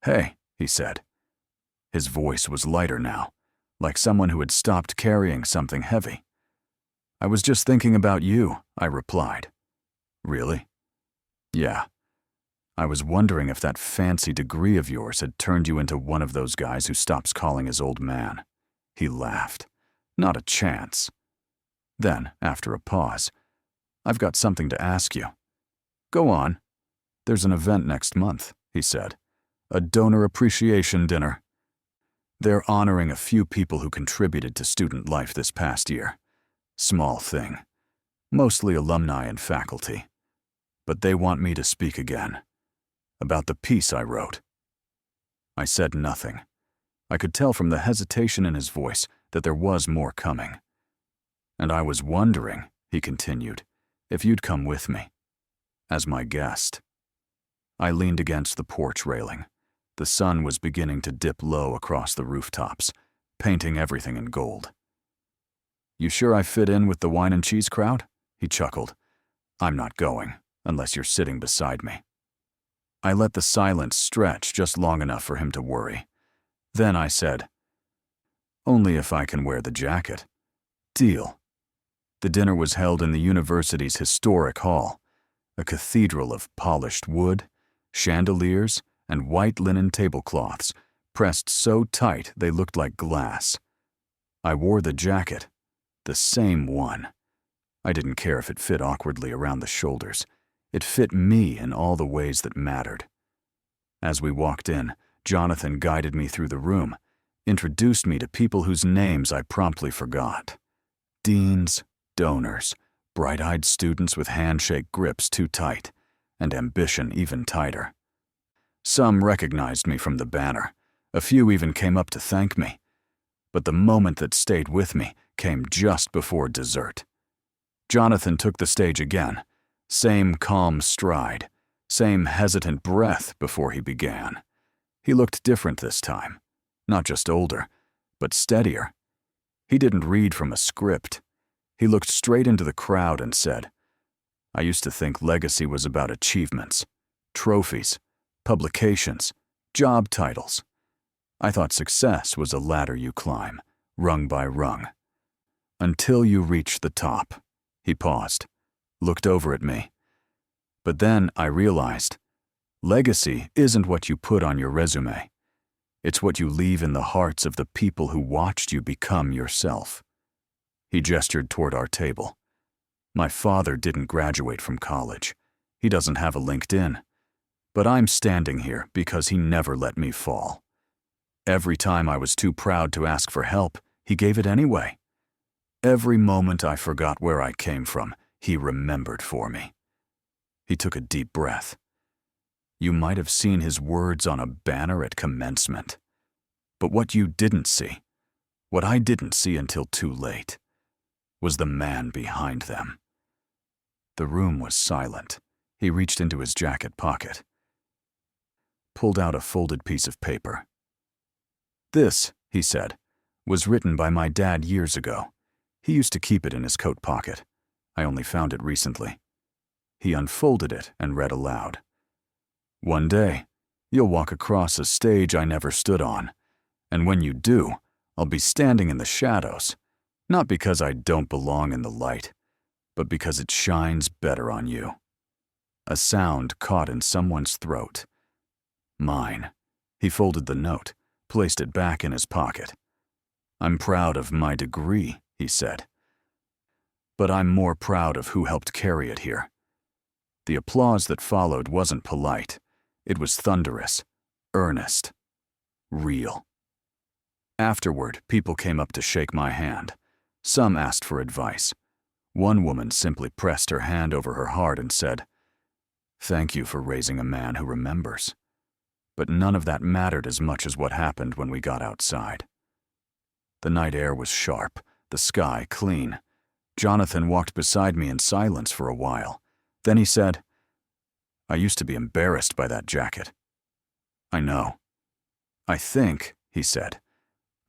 "Hey," he said. His voice was lighter now, like someone who had stopped carrying something heavy. "I was just thinking about you," I replied. "Really?" "Yeah. I was wondering if that fancy degree of yours had turned you into one of those guys who stops calling his old man." He laughed. "Not a chance." Then, after a pause, "I've got something to ask you." "Go on." "There's an event next month," he said. "A donor appreciation dinner. They're honoring a few people who contributed to student life this past year. Small thing. Mostly alumni and faculty. But they want me to speak again. About the piece I wrote." I said nothing. I could tell from the hesitation in his voice that there was more coming. "And I was wondering," he continued, "if you'd come with me. As my guest." I leaned against the porch railing. The sun was beginning to dip low across the rooftops, painting everything in gold. "You sure I fit in with the wine and cheese crowd?" He chuckled. "I'm not going, unless you're sitting beside me." I let the silence stretch just long enough for him to worry. Then I said, "Only if I can wear the jacket." "Deal." The dinner was held in the university's historic hall, a cathedral of polished wood, chandeliers, and white linen tablecloths pressed so tight they looked like glass. I wore the jacket, the same one. I didn't care if it fit awkwardly around the shoulders. It fit me in all the ways that mattered. As we walked in, Jonathan guided me through the room, introduced me to people whose names I promptly forgot. Deans, donors, bright-eyed students with handshake grips too tight, and ambition even tighter. Some recognized me from the banner. A few even came up to thank me. But the moment that stayed with me came just before dessert. Jonathan took the stage again. Same calm stride, same hesitant breath before he began. He looked different this time. Not just older, but steadier. He didn't read from a script. He looked straight into the crowd and said, "I used to think legacy was about achievements, trophies, publications, job titles. I thought success was a ladder you climb, rung by rung. Until you reach the top." He paused, looked over at me. "But then I realized, legacy isn't what you put on your resume. It's what you leave in the hearts of the people who watched you become yourself." He gestured toward our table. "My father didn't graduate from college. He doesn't have a LinkedIn. But I'm standing here because he never let me fall. Every time I was too proud to ask for help, he gave it anyway. Every moment I forgot where I came from, he remembered for me." He took a deep breath. "You might have seen his words on a banner at commencement. But what you didn't see, what I didn't see until too late, was the man behind them." The room was silent. He reached into his jacket pocket, pulled out a folded piece of paper. "This," he said, "was written by my dad years ago. He used to keep it in his coat pocket. I only found it recently." He unfolded it and read aloud. "One day, you'll walk across a stage I never stood on. And when you do, I'll be standing in the shadows, not because I don't belong in the light, but because it shines better on you." A sound caught in someone's throat. Mine. He folded the note, placed it back in his pocket. "I'm proud of my degree," he said. "But I'm more proud of who helped carry it here." The applause that followed wasn't polite. It was thunderous, earnest, real. Afterward, people came up to shake my hand. Some asked for advice. One woman simply pressed her hand over her heart and said, "Thank you for raising a man who remembers." But none of that mattered as much as what happened when we got outside. The night air was sharp, the sky clean. Jonathan walked beside me in silence for a while. Then he said, "I used to be embarrassed by that jacket." "I know." "I think," he said,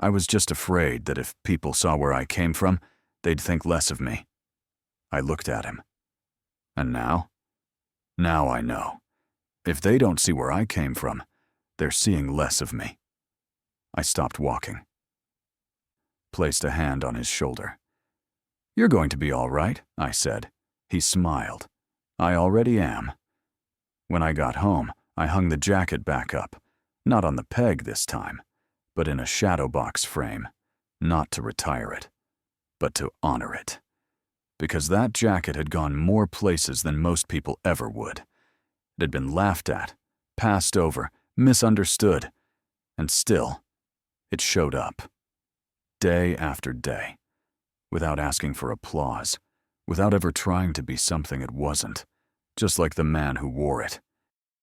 "I was just afraid that if people saw where I came from, they'd think less of me." I looked at him. "And now?" "Now I know. If they don't see where I came from, they're seeing less of me." I stopped walking. Placed a hand on his shoulder. "You're going to be all right," I said. He smiled. "I already am." When I got home, I hung the jacket back up, not on the peg this time, but in a shadow box frame, not to retire it, but to honor it. Because that jacket had gone more places than most people ever would. It had been laughed at, passed over, misunderstood, and still, it showed up. Day after day, without asking for applause, without ever trying to be something it wasn't, just like the man who wore it.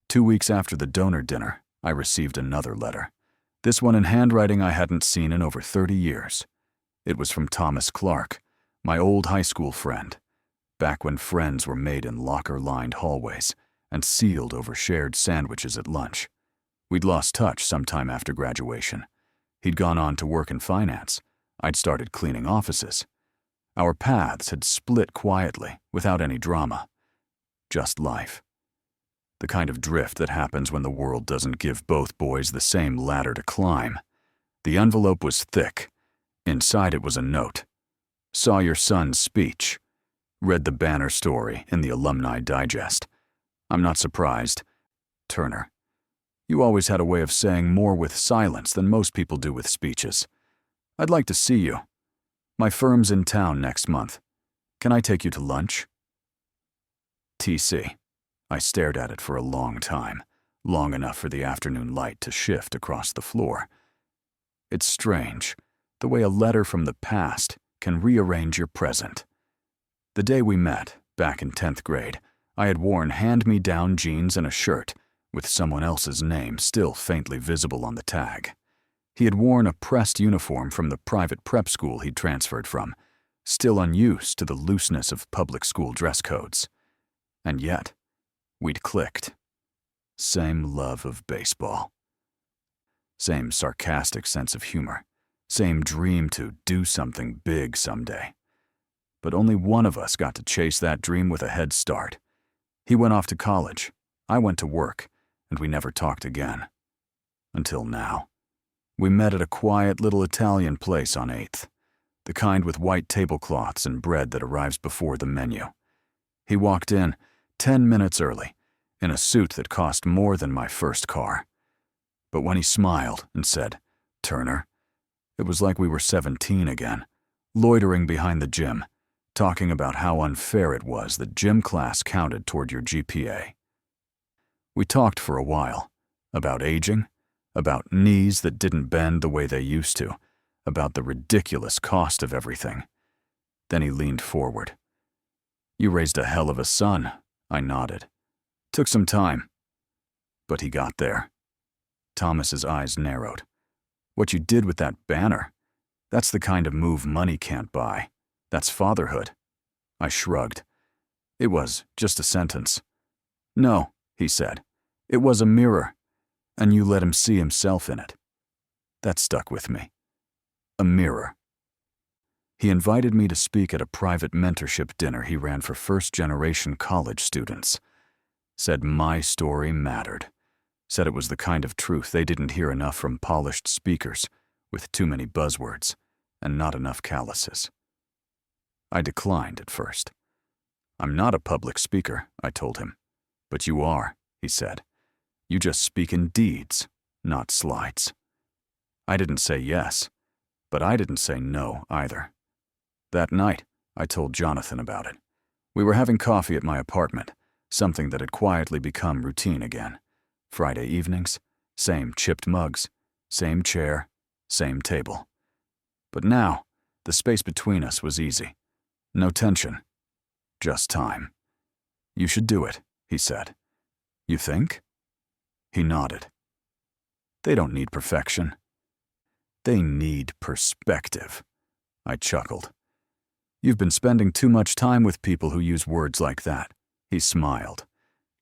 2 weeks after the donor dinner, I received another letter, this one in handwriting I hadn't seen in over 30 years. It was from Thomas Clark, my old high school friend, back when friends were made in locker-lined hallways and sealed over shared sandwiches at lunch. We'd lost touch sometime after graduation. He'd gone on to work in finance. I'd started cleaning offices. Our paths had split quietly, without any drama. Just life. The kind of drift that happens when the world doesn't give both boys the same ladder to climb. The envelope was thick. Inside it was a note. "Saw your son's speech. Read the banner story in the Alumni Digest. I'm not surprised. Turner. You always had a way of saying more with silence than most people do with speeches. I'd like to see you. My firm's in town next month. Can I take you to lunch?" TC. I stared at it for a long time, long enough for the afternoon light to shift across the floor. It's strange, the way a letter from the past can rearrange your present. The day we met, back in 10th grade, I had worn hand-me-down jeans and a shirt, with someone else's name still faintly visible on the tag. He had worn a pressed uniform from the private prep school he'd transferred from, still unused to the looseness of public school dress codes. And yet, we'd clicked. Same love of baseball. Same sarcastic sense of humor. Same dream to do something big someday. But only one of us got to chase that dream with a head start. He went off to college. I went to work, and we never talked again. Until now. We met at a quiet little Italian place on 8th, the kind with white tablecloths and bread that arrives before the menu. He walked in 10 minutes early, in a suit that cost more than my first car. But when he smiled and said, "Turner," it was like we were 17 again, loitering behind the gym, talking about how unfair it was that gym class counted toward your GPA. We talked for a while, about aging, about knees that didn't bend the way they used to, about the ridiculous cost of everything. Then he leaned forward. "You raised a hell of a son," I nodded. "Took some time." But he got there. Thomas's eyes narrowed. "What you did with that banner, that's the kind of move money can't buy. That's fatherhood." I shrugged. It was just a sentence. "No," he said. "It was a mirror, and you let him see himself in it." That stuck with me. A mirror. He invited me to speak at a private mentorship dinner he ran for first-generation college students. Said my story mattered. Said it was the kind of truth they didn't hear enough from polished speakers, with too many buzzwords, and not enough calluses. I declined at first. "I'm not a public speaker," I told him. "But you are," he said. "You just speak in deeds, not slides." I didn't say yes, but I didn't say no either. That night, I told Jonathan about it. We were having coffee at my apartment, something that had quietly become routine again. Friday evenings, same chipped mugs, same chair, same table. But now, the space between us was easy. No tension. Just time. "You should do it," he said. "You think?" He nodded. They don't need perfection. They need perspective. I chuckled. You've been spending too much time with people who use words like that. He smiled.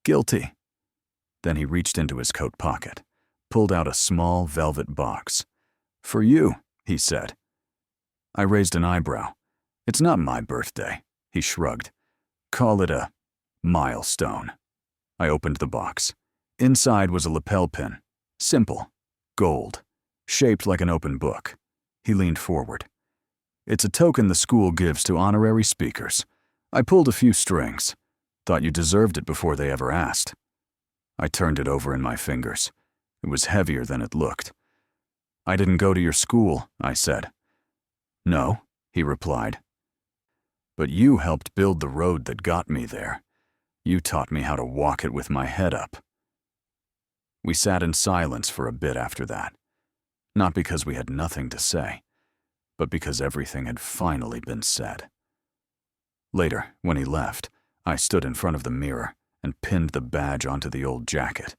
Guilty. Then he reached into his coat pocket, pulled out a small velvet box. For you, he said. I raised an eyebrow. It's not my birthday, he shrugged. Call it a milestone. I opened the box. Inside was a lapel pin. Simple. Gold. Shaped like an open book. He leaned forward. It's a token the school gives to honorary speakers. I pulled a few strings. Thought you deserved it before they ever asked. I turned it over in my fingers. It was heavier than it looked. I didn't go to your school, I said. No, he replied. But you helped build the road that got me there. You taught me how to walk it with my head up. We sat in silence for a bit after that. Not because we had nothing to say, but because everything had finally been said. Later, when he left, I stood in front of the mirror and pinned the badge onto the old jacket.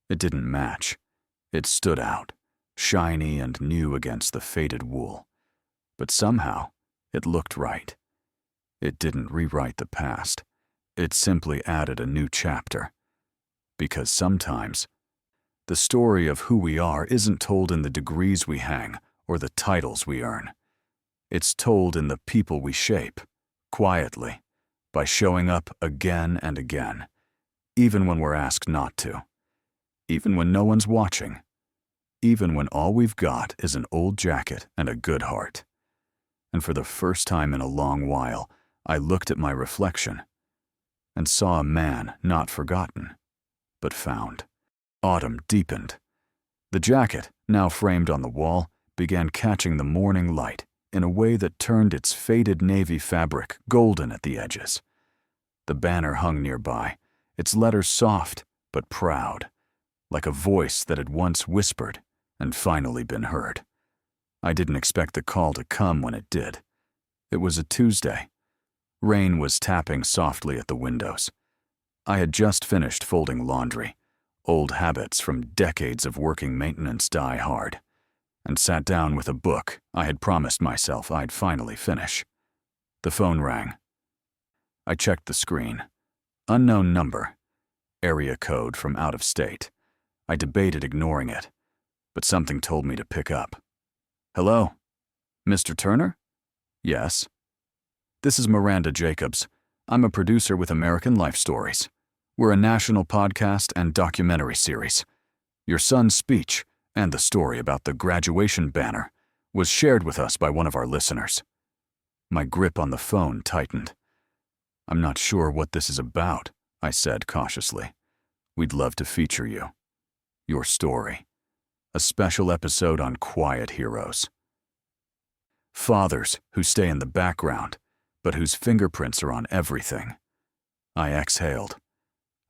It didn't match. It stood out, shiny and new against the faded wool. But somehow, it looked right. It didn't rewrite the past. It simply added a new chapter. Because sometimes, the story of who we are isn't told in the degrees we hang or the titles we earn. It's told in the people we shape, quietly, by showing up again and again, even when we're asked not to, even when no one's watching, even when all we've got is an old jacket and a good heart. And for the first time in a long while, I looked at my reflection and saw a man not forgotten, but found. Autumn deepened. The jacket, now framed on the wall, began catching the morning light in a way that turned its faded navy fabric golden at the edges. The banner hung nearby, its letters soft but proud, like a voice that had once whispered and finally been heard. I didn't expect the call to come when it did. It was a Tuesday. Rain was tapping softly at the windows. I had just finished folding laundry. Old habits from decades of working maintenance die hard, and sat down with a book I had promised myself I'd finally finish. The phone rang. I checked the screen. Unknown number. Area code from out of state. I debated ignoring it, but something told me to pick up. Hello? Mr. Turner? Yes. This is Miranda Jacobs. I'm a producer with American Life Stories. We're a national podcast and documentary series. Your son's speech, and the story about the graduation banner, was shared with us by one of our listeners. My grip on the phone tightened. I'm not sure what this is about, I said cautiously. We'd love to feature you. Your story. A special episode on quiet heroes. Fathers who stay in the background, but whose fingerprints are on everything. I exhaled.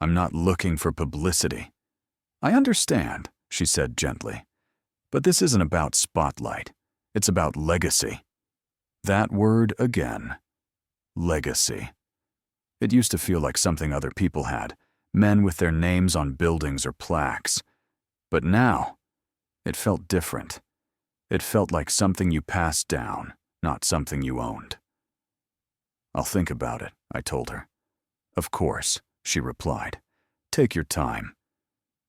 I'm not looking for publicity. I understand, she said gently. But this isn't about spotlight. It's about legacy. That word again. Legacy. It used to feel like something other people had, men with their names on buildings or plaques. But now, it felt different. It felt like something you passed down, not something you owned. I'll think about it, I told her. Of course, she replied. Take your time.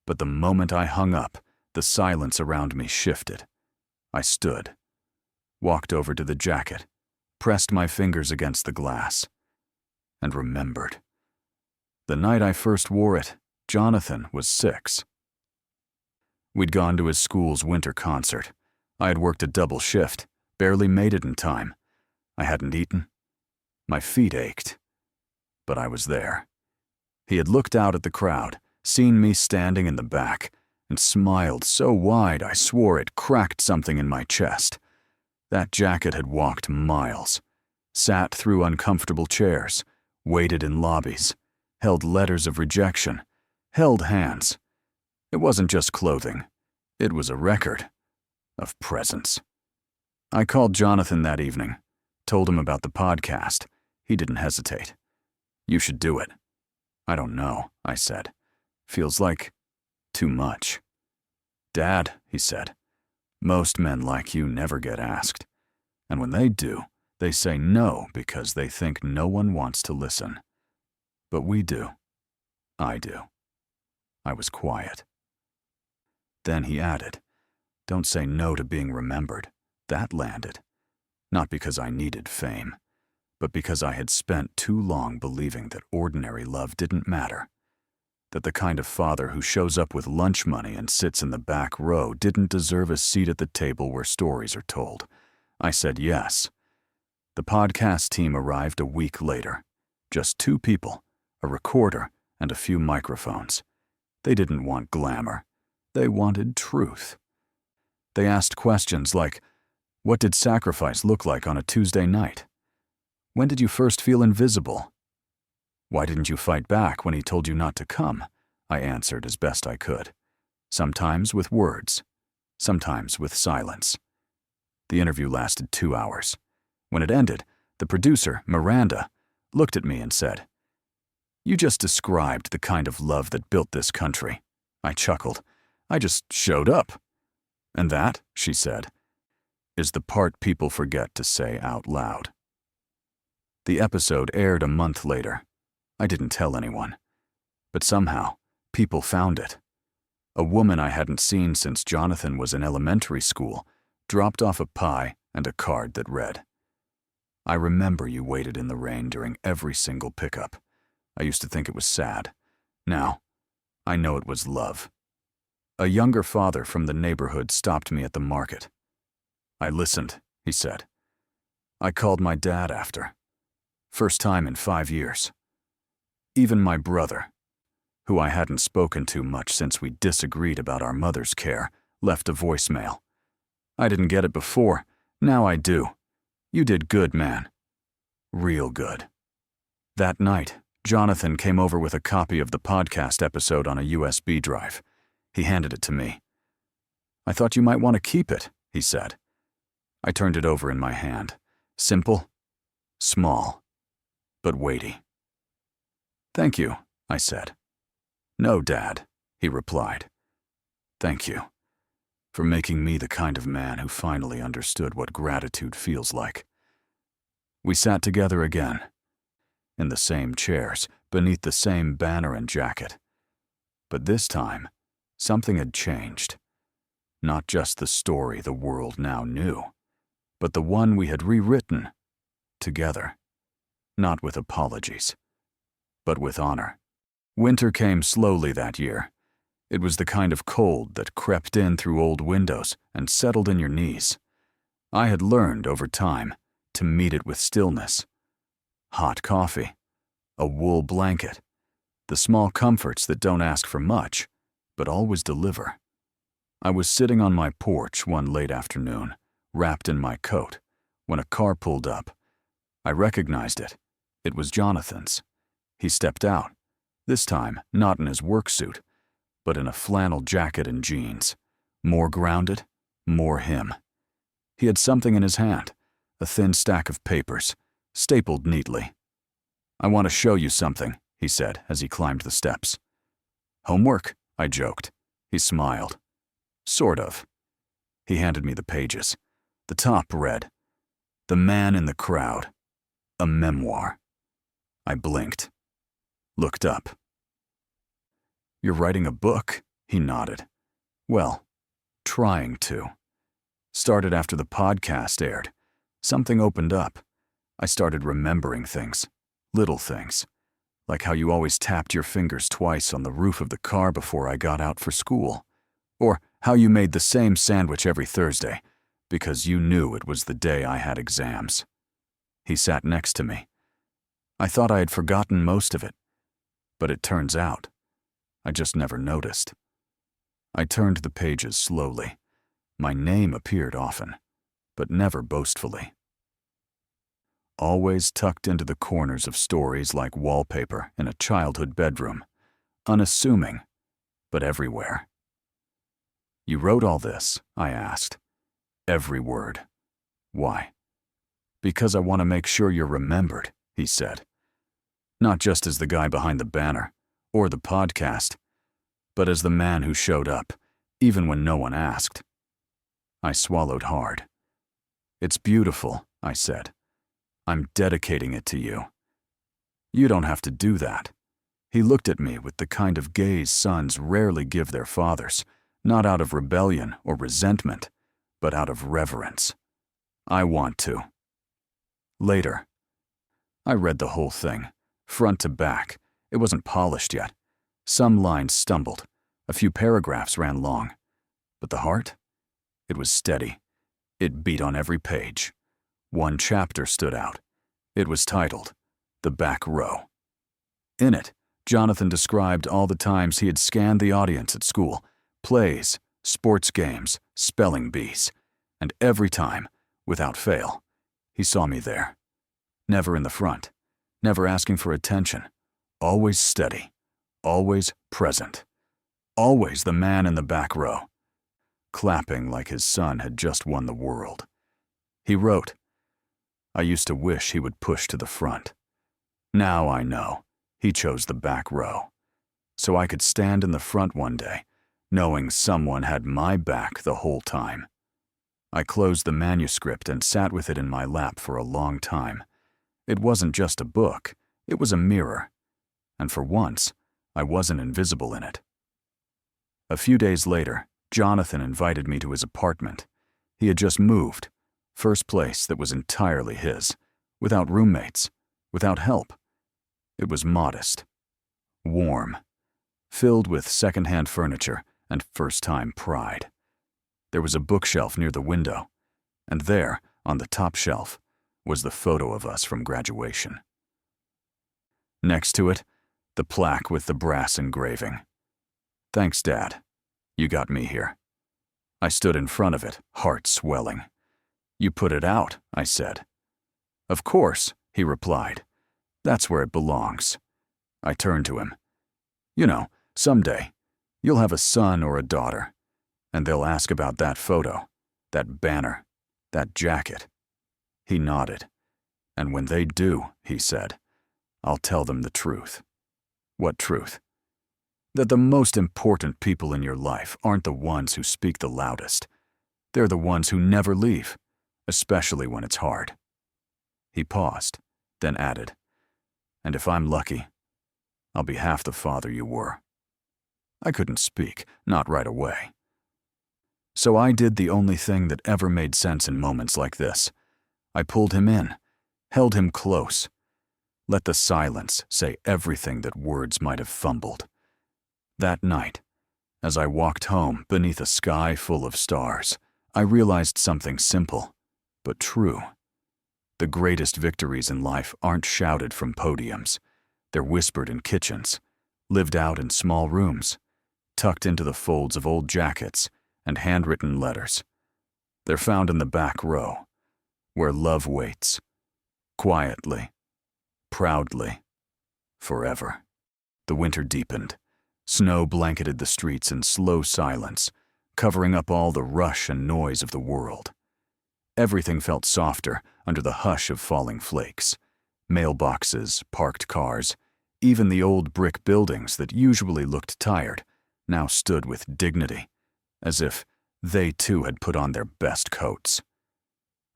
But the moment I hung up, the silence around me shifted. I stood, walked over to the jacket, pressed my fingers against the glass, and remembered. The night I first wore it, Jonathan was 6. We'd gone to his school's winter concert. I had worked a double shift, barely made it in time. I hadn't eaten. My feet ached. But I was there. He had looked out at the crowd, seen me standing in the back, and smiled so wide I swore it cracked something in my chest. That jacket had walked miles, sat through uncomfortable chairs, waited in lobbies, held letters of rejection, held hands. It wasn't just clothing. It was a record of presence. I called Jonathan that evening, told him about the podcast. He didn't hesitate. You should do it. I don't know, I said. Feels like too much. "Dad," he said, "most men like you never get asked. And when they do, they say no because they think no one wants to listen. But we do. I do." I was quiet. Then he added, "Don't say no to being remembered." That landed. Not because I needed fame, but because I had spent too long believing that ordinary love didn't matter. That the kind of father who shows up with lunch money and sits in the back row didn't deserve a seat at the table where stories are told. I said yes. The podcast team arrived a week later. Just 2 people, a recorder and a few microphones. They didn't want glamour. They wanted truth. They asked questions like, what did sacrifice look like on a Tuesday night? When did you first feel invisible? Why didn't you fight back when he told you not to come? I answered as best I could. Sometimes with words, sometimes with silence. The interview lasted 2 hours. When it ended, the producer, Miranda, looked at me and said, "You just described the kind of love that built this country." I chuckled. "I just showed up." "And that," she said, "is the part people forget to say out loud." The episode aired a month later. I didn't tell anyone. But somehow, people found it. A woman I hadn't seen since Jonathan was in elementary school dropped off a pie and a card that read, "I remember you waited in the rain during every single pickup. I used to think it was sad. Now, I know it was love." A younger father from the neighborhood stopped me at the market. "I listened," he said. "I called my dad after. First time in 5 years. Even my brother, who I hadn't spoken to much since we disagreed about our mother's care, left a voicemail. I didn't get it before. Now I do. You did good, man. Real good." That night, Jonathan came over with a copy of the podcast episode on a USB drive. He handed it to me. "I thought you might want to keep it," he said. I turned it over in my hand. Simple, small, but weighty. "Thank you," I said. "No, Dad," he replied. "Thank you for making me the kind of man who finally understood what gratitude feels like." We sat together again, in the same chairs, beneath the same banner and jacket. But this time, something had changed. Not just the story the world now knew, but the one we had rewritten together. Not with apologies, but with honor. Winter came slowly that year. It was the kind of cold that crept in through old windows and settled in your knees. I had learned over time to meet it with stillness. Hot coffee, a wool blanket, the small comforts that don't ask for much, but always deliver. I was sitting on my porch one late afternoon, wrapped in my coat, when a car pulled up. I recognized it. It was Jonathan's. He stepped out, this time not in his work suit, but in a flannel jacket and jeans. More grounded, more him. He had something in his hand, a thin stack of papers, stapled neatly. "I want to show you something," he said as he climbed the steps. "Homework?" I joked. He smiled. "Sort of." He handed me the pages. The top read, "The Man in the Crowd, a Memoir." I blinked, looked up. "You're writing a book?" He nodded. "Well, trying to. Started after the podcast aired. Something opened up. I started remembering things, little things, like how you always tapped your fingers twice on the roof of the car before I got out for school, or how you made the same sandwich every Thursday because you knew it was the day I had exams." He sat next to me. I thought I had forgotten most of it, but it turns out I just never noticed. I turned the pages slowly. My name appeared often, but never boastfully. Always tucked into the corners of stories like wallpaper in a childhood bedroom, unassuming, but everywhere. "You wrote all this?" I asked. "Every word." "Why?" "Because I want to make sure you're remembered," he said. "Not just as the guy behind the banner, or the podcast, but as the man who showed up, even when no one asked. I swallowed hard. "It's beautiful," I said. "I'm dedicating it to you." "You don't have to do that." He looked at me with the kind of gaze sons rarely give their fathers, not out of rebellion or resentment, but out of reverence. "I want to." Later, I read the whole thing, front to back. It wasn't polished yet. Some lines stumbled. A few paragraphs ran long. But the heart? It was steady. It beat on every page. One chapter stood out. It was titled, "The Back Row." In it, Jonathan described all the times he had scanned the audience at school, plays, sports games, spelling bees, and every time, without fail, he saw me there. Never in the front, never asking for attention, always steady, always present, always the man in the back row, clapping like his son had just won the world. He wrote, "I used to wish he would push to the front. Now I know he chose the back row, so I could stand in the front one day, knowing someone had my back the whole time." I closed the manuscript and sat with it in my lap for a long time. It wasn't just a book, it was a mirror. And for once, I wasn't invisible in it. A few days later, Jonathan invited me to his apartment. He had just moved, first place that was entirely his, without roommates, without help. It was modest, warm, filled with second-hand furniture and first-time pride. There was a bookshelf near the window, and there, on the top shelf, was the photo of us from graduation. Next to it, the plaque with the brass engraving. "Thanks, Dad. You got me here." I stood in front of it, heart swelling. "You put it out," I said. "Of course," he replied. "That's where it belongs." I turned to him. "You know, someday, you'll have a son or a daughter, and they'll ask about that photo, that banner, that jacket." He nodded. "And when they do," he said, "I'll tell them the truth." "What truth?" "That the most important people in your life aren't the ones who speak the loudest. They're the ones who never leave, especially when it's hard." He paused, then added, "And if I'm lucky, I'll be half the father you were." I couldn't speak, not right away. So I did the only thing that ever made sense in moments like this. I pulled him in, held him close, let the silence say everything that words might have fumbled. That night, as I walked home beneath a sky full of stars, I realized something simple, but true. The greatest victories in life aren't shouted from podiums. They're whispered in kitchens, lived out in small rooms, tucked into the folds of old jackets and handwritten letters. They're found in the back row, where love waits, quietly, proudly, forever. The winter deepened. Snow blanketed the streets in slow silence, covering up all the rush and noise of the world. Everything felt softer under the hush of falling flakes. Mailboxes, parked cars, even the old brick buildings that usually looked tired now stood with dignity, as if they too had put on their best coats.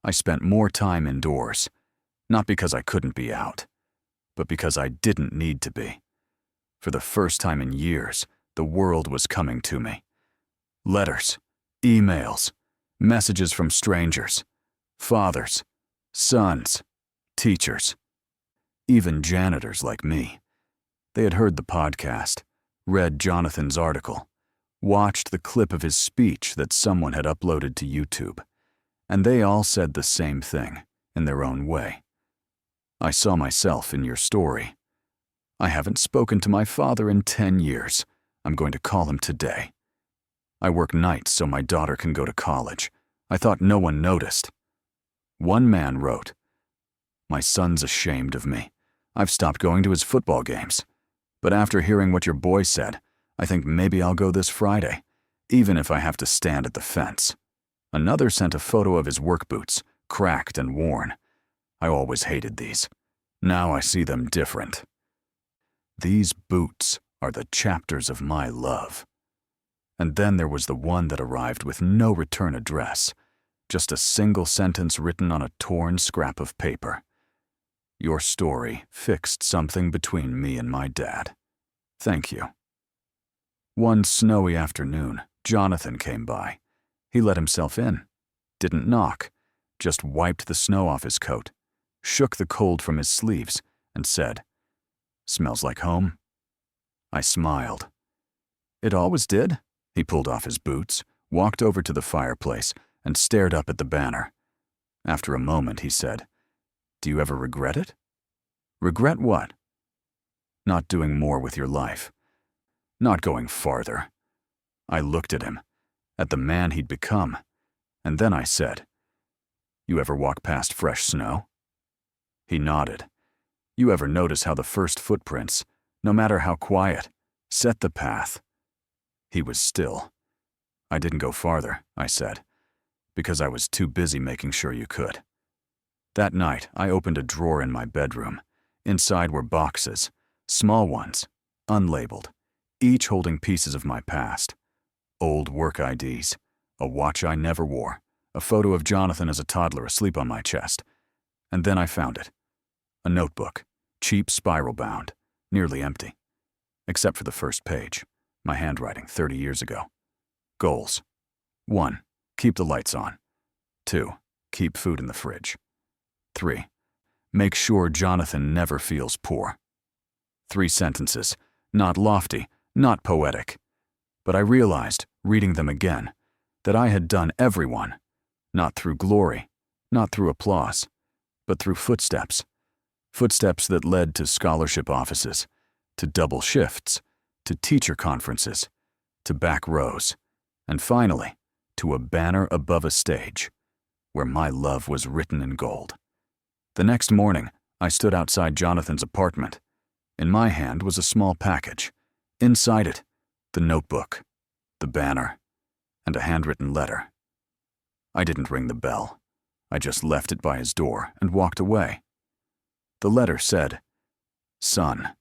I spent more time indoors, not because I couldn't be out, but because I didn't need to be. For the first time in years, the world was coming to me. Letters, emails, messages from strangers, fathers, sons, teachers, even janitors like me. They had heard the podcast, read Jonathan's article, watched the clip of his speech that someone had uploaded to YouTube, and they all said the same thing in their own way. "I saw myself in your story. I haven't spoken to my father in 10 years. I'm going to call him today. I work nights so my daughter can go to college. I thought no one noticed." One man wrote, "My son's ashamed of me. I've stopped going to his football games. But after hearing what your boy said, I think maybe I'll go this Friday, even if I have to stand at the fence." Another sent a photo of his work boots, cracked and worn. I always hated these. Now I see them different. "These boots are the chapters of my love." And then there was the one that arrived with no return address, just a single sentence written on a torn scrap of paper. Your story fixed something between me and my dad. Thank you. One snowy afternoon, Jonathan came by. He let himself in, didn't knock, just wiped the snow off his coat, shook the cold from his sleeves, and said, "Smells like home?" I smiled. It always did. He pulled off his boots, walked over to the fireplace, and stared up at the banner. After a moment, he said, "Do you ever regret it?" "Regret what?" "Not doing more with your life. Not going farther." I looked at him, at the man he'd become, and then I said, "You ever walk past fresh snow?" He nodded. "You ever notice how the first footprints, no matter how quiet, set the path?" He was still. "I didn't go farther," I said, "because I was too busy making sure you could." That night, I opened a drawer in my bedroom. Inside were boxes, small ones, unlabeled, each holding pieces of my past. Old work IDs, a watch I never wore, a photo of Jonathan as a toddler asleep on my chest. And then I found it. A notebook, cheap spiral bound, nearly empty. Except for the first page, my handwriting 30 years ago. Goals. 1. Keep the lights on. 2. Keep food in the fridge. 3. Make sure Jonathan never feels poor. 3 sentences, not lofty, not poetic. But I realized, reading them again, that I had done everyone, not through glory, not through applause, but through footsteps. Footsteps that led to scholarship offices, to double shifts, to teacher conferences, to back rows, and finally, to a banner above a stage, where my love was written in gold. The next morning, I stood outside Jonathan's apartment. In my hand was a small package. Inside it, the notebook, the banner, and a handwritten letter. I didn't ring the bell. I just left it by his door and walked away. The letter said, "Son,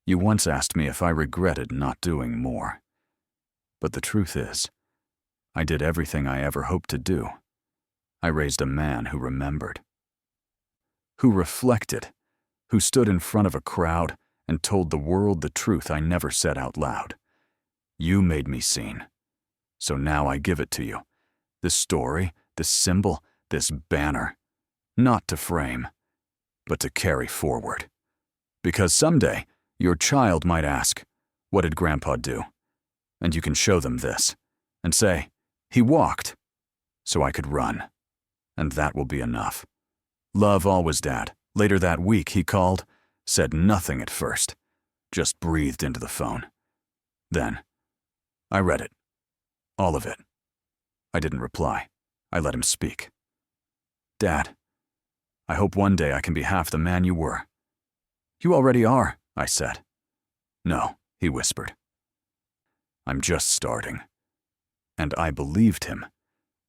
you once asked me if I regretted not doing more. But the truth is, I did everything I ever hoped to do. I raised a man who remembered, who reflected, who stood in front of a crowd and told the world the truth I never said out loud. You made me seen. So now I give it to you. This story, this symbol, this banner, not to frame, but to carry forward. Because someday, your child might ask, 'What did Grandpa do?' And you can show them this, and say, 'He walked, so I could run.' And that will be enough. Love always, Dad." Later that week, he called, said nothing at first, just breathed into the phone. Then, I read it. All of it. I didn't reply. I let him speak. "Dad, I hope one day I can be half the man you were." "You already are," I said. "No," he whispered. "I'm just starting." And I believed him,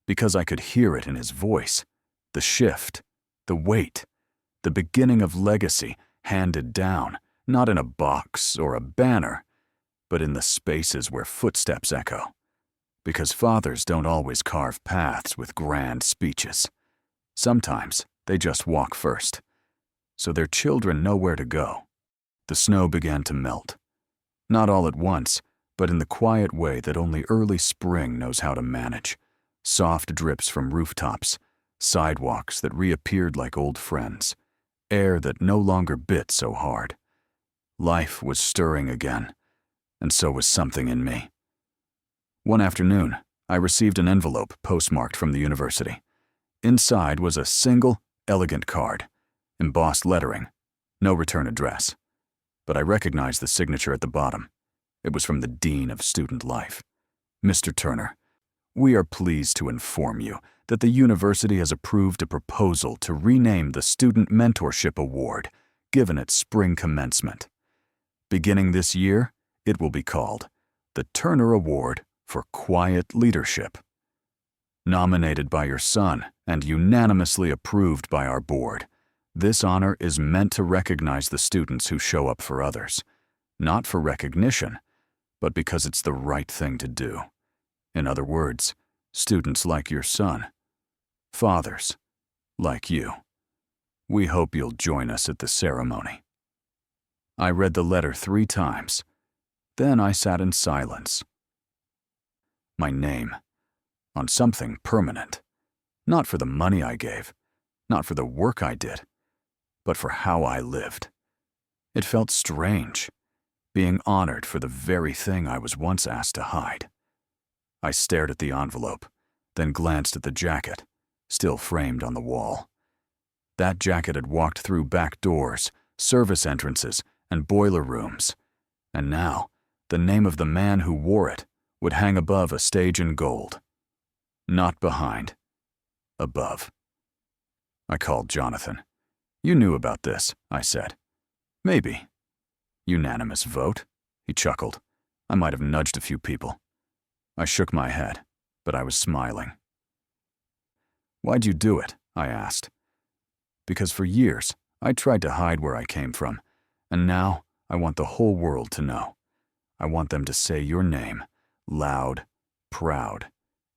because I could hear it in his voice, the shift, the weight, the beginning of legacy handed down, not in a box or a banner, but in the spaces where footsteps echo. Because fathers don't always carve paths with grand speeches. Sometimes they just walk first, so their children know where to go. The snow began to melt. Not all at once, but in the quiet way that only early spring knows how to manage. Soft drips from rooftops, sidewalks that reappeared like old friends, air that no longer bit so hard. Life was stirring again, and so was something in me. One afternoon, I received an envelope postmarked from the university. Inside was a single, elegant card, embossed lettering, no return address. But I recognized the signature at the bottom. It was from the Dean of Student Life. "Mr. Turner, we are pleased to inform you that the university has approved a proposal to rename the Student Mentorship Award, given at spring commencement. Beginning this year, it will be called the Turner Award for Quiet Leadership. Nominated by your son and unanimously approved by our board, this honor is meant to recognize the students who show up for others, not for recognition, but because it's the right thing to do. In other words, students like your son, fathers like you. We hope you'll join us at the ceremony." I read the letter 3 times. Then I sat in silence. My name on something permanent, not for the money I gave, not for the work I did, but for how I lived. It felt strange, being honored for the very thing I was once asked to hide. I stared at the envelope, then glanced at the jacket, still framed on the wall. That jacket had walked through back doors, service entrances, and boiler rooms, and now the name of the man who wore it would hang above a stage in gold. Not behind, above. I called Jonathan. "You knew about this," I said. "Maybe." "Unanimous vote?" He chuckled. "I might have nudged a few people." I shook my head, but I was smiling. "Why'd you do it?" I asked. "Because for years I tried to hide where I came from, and now I want the whole world to know. I want them to say your name, loud, proud,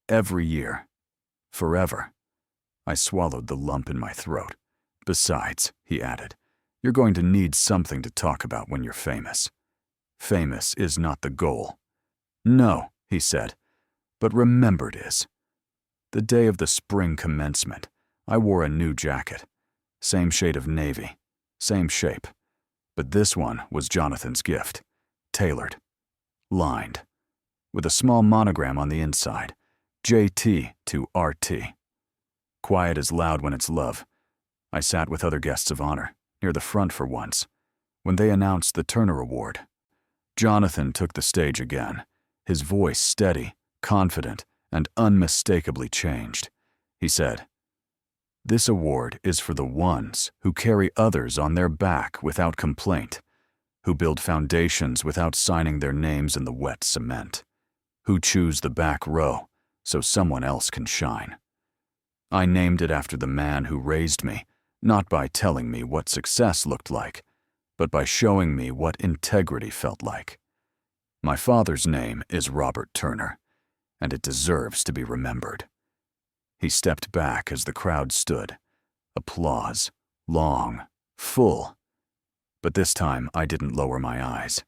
every year, forever." I swallowed the lump in my throat. "Besides," he added, "you're going to need something to talk about when you're famous. Famous is not the goal." "No," he said, "but remembered is." The day of the spring commencement, I wore a new jacket. Same shade of navy, same shape. But this one was Jonathan's gift, tailored, lined, with a small monogram on the inside, JT to RT. Quiet is loud when it's love. I sat with other guests of honor, near the front for once, when they announced the Turner Award. Jonathan took the stage again, his voice steady, confident, and unmistakably changed. He said, "This award is for the ones who carry others on their back without complaint, who build foundations without signing their names in the wet cement, who choose the back row so someone else can shine." I named it after the man who raised me, not by telling me what success looked like, but by showing me what integrity felt like. My father's name is Robert Turner, and it deserves to be remembered. He stepped back as the crowd stood. Applause, long, full. But this time I didn't lower my eyes.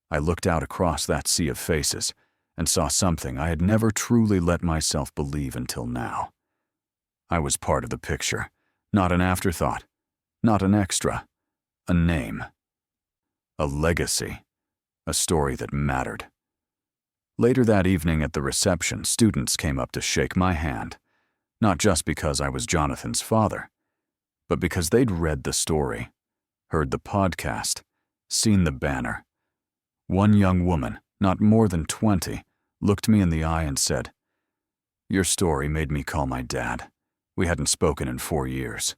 I looked out across that sea of faces and saw something I had never truly let myself believe until now. I was part of the picture, not an afterthought, not an extra, a name, a legacy, a story that mattered. Later that evening at the reception, students came up to shake my hand, not just because I was Jonathan's father, but because they'd read the story, heard the podcast, seen the banner. One young woman, not more than 20, looked me in the eye and said, "Your story made me call my dad. We hadn't spoken in 4 years."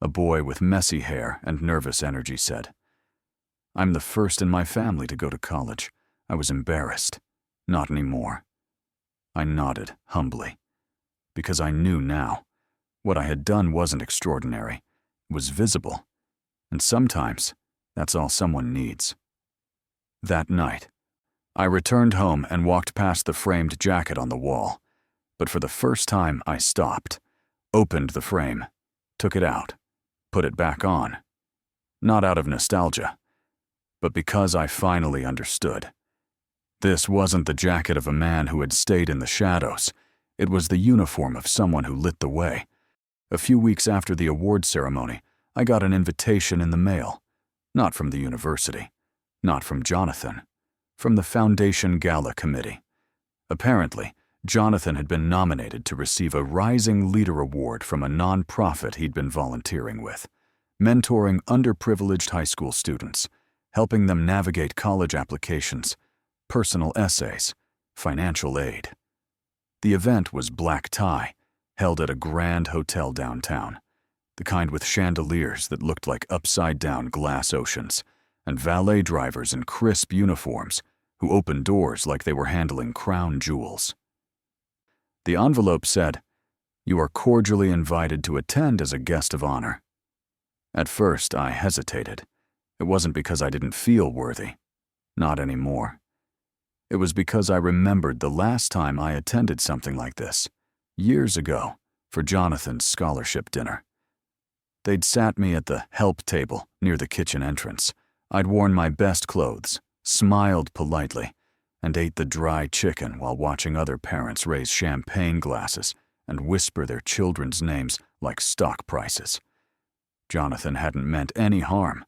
A boy with messy hair and nervous energy said, "I'm the first in my family to go to college. I was embarrassed. Not anymore." I nodded humbly, because I knew now. What I had done wasn't extraordinary. It was visible. And sometimes, that's all someone needs. That night, I returned home and walked past the framed jacket on the wall. But for the first time, I stopped, opened the frame, took it out, put it back on. Not out of nostalgia, but because I finally understood. This wasn't the jacket of a man who had stayed in the shadows. It was the uniform of someone who lit the way. A few weeks after the award ceremony, I got an invitation in the mail. Not from the university, not from Jonathan, from the Foundation Gala Committee. Apparently, Jonathan had been nominated to receive a Rising Leader Award from a nonprofit he'd been volunteering with, mentoring underprivileged high school students, helping them navigate college applications, personal essays, financial aid. The event was black tie, held at a grand hotel downtown, the kind with chandeliers that looked like upside-down glass oceans, and valet drivers in crisp uniforms who opened doors like they were handling crown jewels. The envelope said, "You are cordially invited to attend as a guest of honor." At first, I hesitated. It wasn't because I didn't feel worthy. Not anymore. It was because I remembered the last time I attended something like this, years ago, for Jonathan's scholarship dinner. They'd sat me at the help table near the kitchen entrance. I'd worn my best clothes, smiled politely, and ate the dry chicken while watching other parents raise champagne glasses and whisper their children's names like stock prices. Jonathan hadn't meant any harm,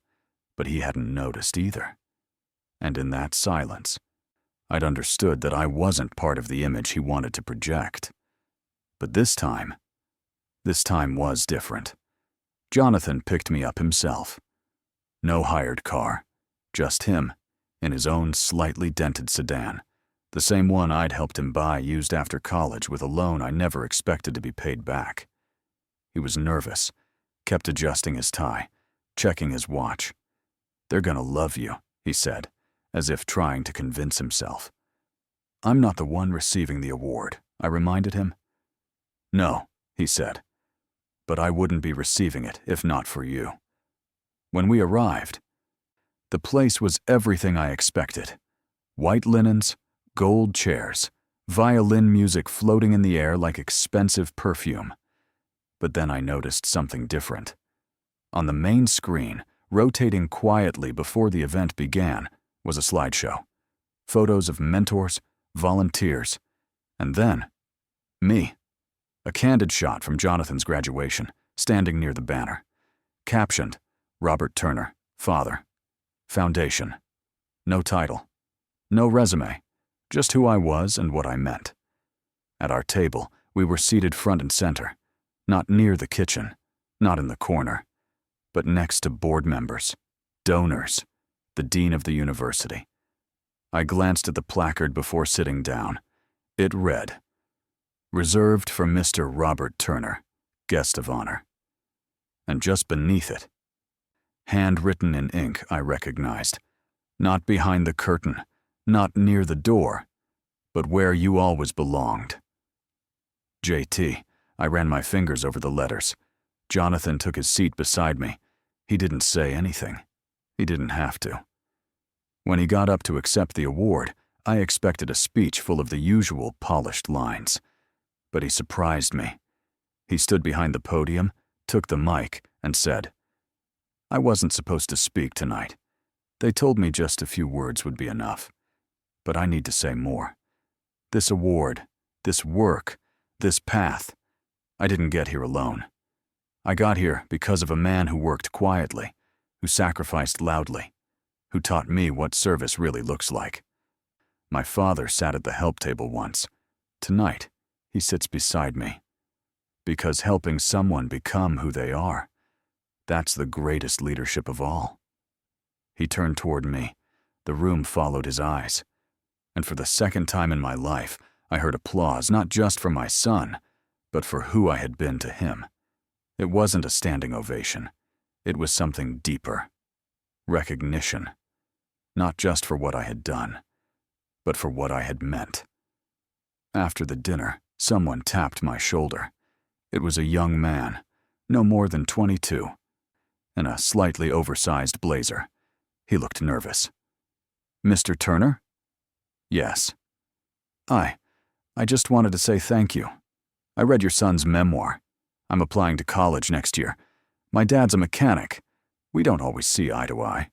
but he hadn't noticed either. And in that silence, I'd understood that I wasn't part of the image he wanted to project. But this time was different. Jonathan picked me up himself. No hired car, just him, in his own slightly dented sedan, the same one I'd helped him buy used after college with a loan I never expected to be paid back. He was nervous, kept adjusting his tie, checking his watch. "They're gonna love you," he said, as if trying to convince himself. "I'm not the one receiving the award," I reminded him. "No," he said, "but I wouldn't be receiving it if not for you." When we arrived, the place was everything I expected. White linens, gold chairs, violin music floating in the air like expensive perfume. But then I noticed something different. On the main screen, rotating quietly before the event began, was a slideshow. Photos of mentors, volunteers, and then, me. A candid shot from Jonathan's graduation, standing near the banner. Captioned, "Robert Turner, Father. Foundation." No title. No resume. Just who I was and what I meant. At our table, we were seated front and center. Not near the kitchen, not in the corner, but next to board members, donors, the dean of the university. I glanced at the placard before sitting down. It read, "Reserved for Mr. Robert Turner, Guest of Honor." And just beneath it, handwritten in ink, I recognized, not behind the curtain, not near the door, but where you always belonged. JT. I ran my fingers over the letters. Jonathan took his seat beside me. He didn't say anything. He didn't have to. When he got up to accept the award, I expected a speech full of the usual polished lines. But he surprised me. He stood behind the podium, took the mic, and said, "I wasn't supposed to speak tonight. They told me just a few words would be enough. But I need to say more. This award, this work, this path, I didn't get here alone. I got here because of a man who worked quietly, who sacrificed loudly, who taught me what service really looks like. My father sat at the help table once. Tonight, he sits beside me. Because helping someone become who they are, that's the greatest leadership of all." He turned toward me. The room followed his eyes. And for the second time in my life, I heard applause not just for my son, but for who I had been to him. It wasn't a standing ovation. It was something deeper. Recognition. Not just for what I had done, but for what I had meant. After the dinner, someone tapped my shoulder. It was a young man, no more than 22, in a slightly oversized blazer. He looked nervous. "Mr. Turner?" "Yes." I just wanted to say thank you. I read your son's memoir. I'm applying to college next year. My dad's a mechanic. We don't always see eye to eye.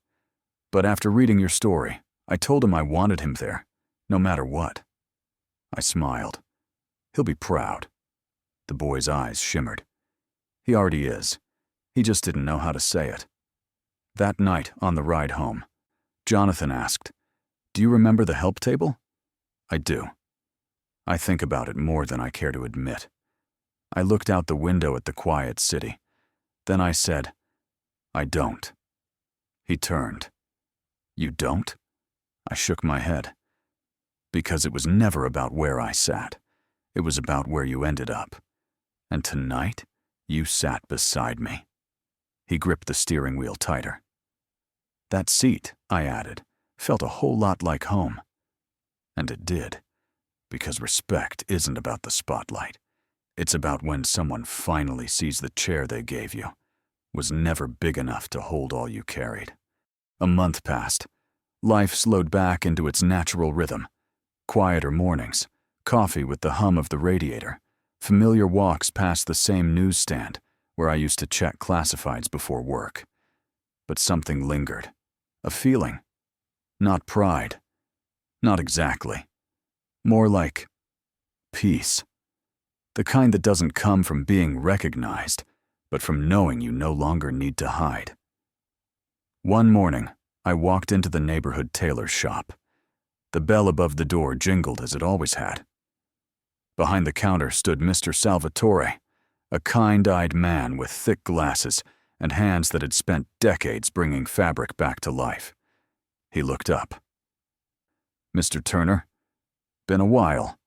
But after reading your story, I told him I wanted him there, no matter what." I smiled. "He'll be proud." The boy's eyes shimmered. "He already is. He just didn't know how to say it." That night, on the ride home, Jonathan asked, "Do you remember the help table?" I do. I think about it more than I care to admit. I looked out the window at the quiet city. Then I said, "I don't." He turned. "You don't?" I shook my head. "Because it was never about where I sat. It was about where you ended up. And tonight, you sat beside me." He gripped the steering wheel tighter. "That seat," I added, "felt a whole lot like home." And it did. Because respect isn't about the spotlight. It's about when someone finally sees the chair they gave you was never big enough to hold all you carried. A month passed. Life slowed back into its natural rhythm. Quieter mornings, coffee with the hum of the radiator, familiar walks past the same newsstand where I used to check classifieds before work. But something lingered. A feeling. Not pride. Not exactly. More like peace. The kind that doesn't come from being recognized, but from knowing you no longer need to hide. One morning, I walked into the neighborhood tailor's shop. The bell above the door jingled as it always had. Behind the counter stood Mr. Salvatore, a kind-eyed man with thick glasses and hands that had spent decades bringing fabric back to life. He looked up. "Mr. Turner? Been a while.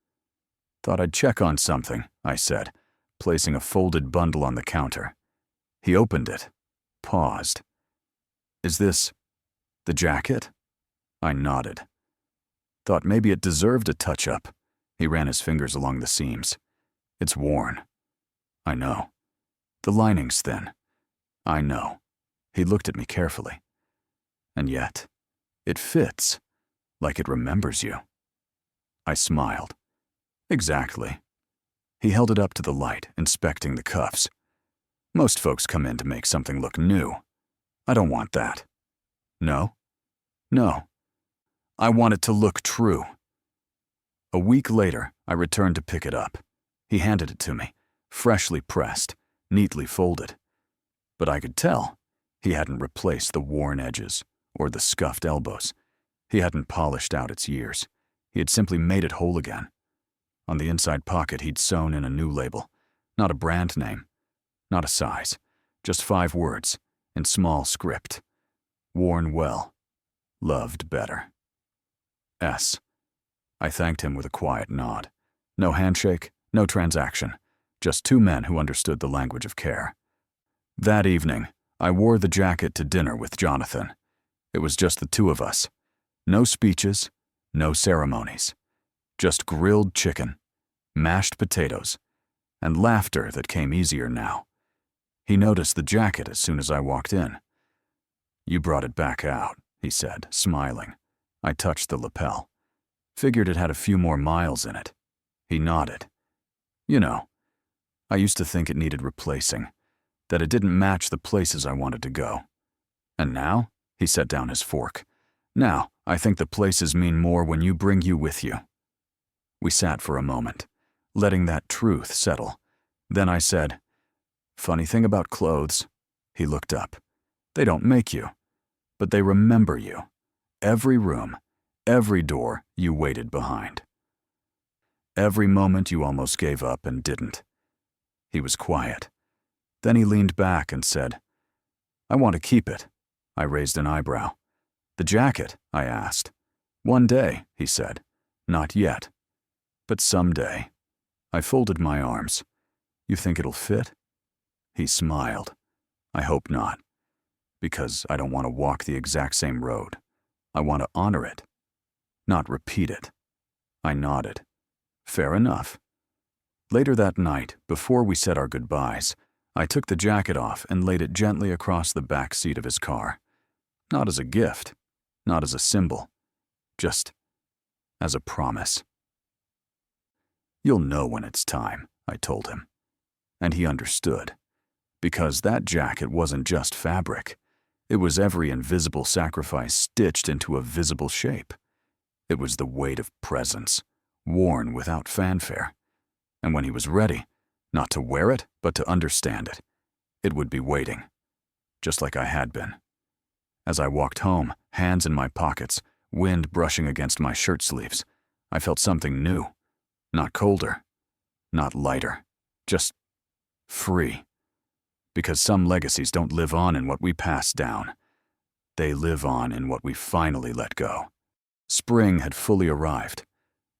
Thought I'd check on something," I said, placing a folded bundle on the counter. He opened it, paused. "Is this the jacket?" I nodded. Thought maybe it deserved a touch-up. He ran his fingers along the seams. "It's worn." "I know. The lining's thin." "I know." He looked at me carefully. "And yet, it fits, like it remembers you." I smiled. "Exactly." He held it up to the light, inspecting the cuffs. "Most folks come in to make something look new. I don't want that." "No?" "No. I want it to look true." A week later, I returned to pick it up. He handed it to me, freshly pressed, neatly folded. But I could tell he hadn't replaced the worn edges or the scuffed elbows. He hadn't polished out its years. He had simply made it whole again. On the inside pocket, he'd sewn in a new label. Not a brand name, not a size, just 5 words, in small script. "Worn well, loved better. S." I thanked him with a quiet nod. No handshake, no transaction, just 2 men who understood the language of care. That evening, I wore the jacket to dinner with Jonathan. It was just the 2 of us. No speeches, no ceremonies. Just grilled chicken, mashed potatoes, and laughter that came easier now. He noticed the jacket as soon as I walked in. "You brought it back out," he said, smiling. I touched the lapel. Figured it had a few more miles in it. He nodded. "You know, I used to think it needed replacing, that it didn't match the places I wanted to go. And now," he set down his fork, "now I think the places mean more when you bring you with you." We sat for a moment, letting that truth settle. Then I said, "Funny thing about clothes." He looked up. "They don't make you, but they remember you. Every room, every door you waited behind. Every moment you almost gave up and didn't." He was quiet. Then he leaned back and said, "I want to keep it." I raised an eyebrow. "The jacket?" I asked. "One day," he said. "Not yet. But someday." I folded my arms. "You think it'll fit?" He smiled. "I hope not. Because I don't want to walk the exact same road. I want to honor it, not repeat it." I nodded. "Fair enough." Later that night, before we said our goodbyes, I took the jacket off and laid it gently across the back seat of his car. Not as a gift, not as a symbol, just as a promise. "You'll know when it's time," I told him. And he understood. Because that jacket wasn't just fabric. It was every invisible sacrifice stitched into a visible shape. It was the weight of presence, worn without fanfare. And when he was ready, not to wear it, but to understand it, it would be waiting, just like I had been. As I walked home, hands in my pockets, wind brushing against my shirt sleeves, I felt something new. Not colder, not lighter, just free. Because some legacies don't live on in what we pass down. They live on in what we finally let go. Spring had fully arrived.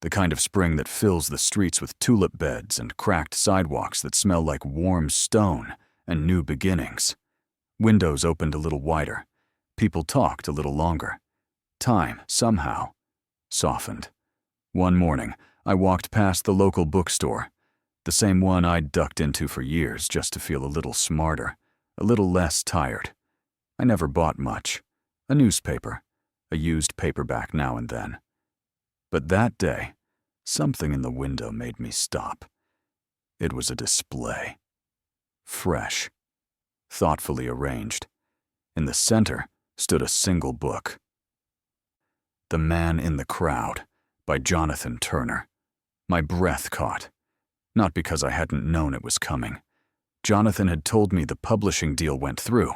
The kind of spring that fills the streets with tulip beds and cracked sidewalks that smell like warm stone and new beginnings. Windows opened a little wider. People talked a little longer. Time, somehow, softened. One morning, I walked past the local bookstore, the same one I'd ducked into for years just to feel a little smarter, a little less tired. I never bought much. A newspaper, a used paperback now and then. But that day, something in the window made me stop. It was a display. Fresh, thoughtfully arranged. In the center stood a single book. The Man in the Crowd by Jonathan Turner. My breath caught. Not because I hadn't known it was coming. Jonathan had told me the publishing deal went through,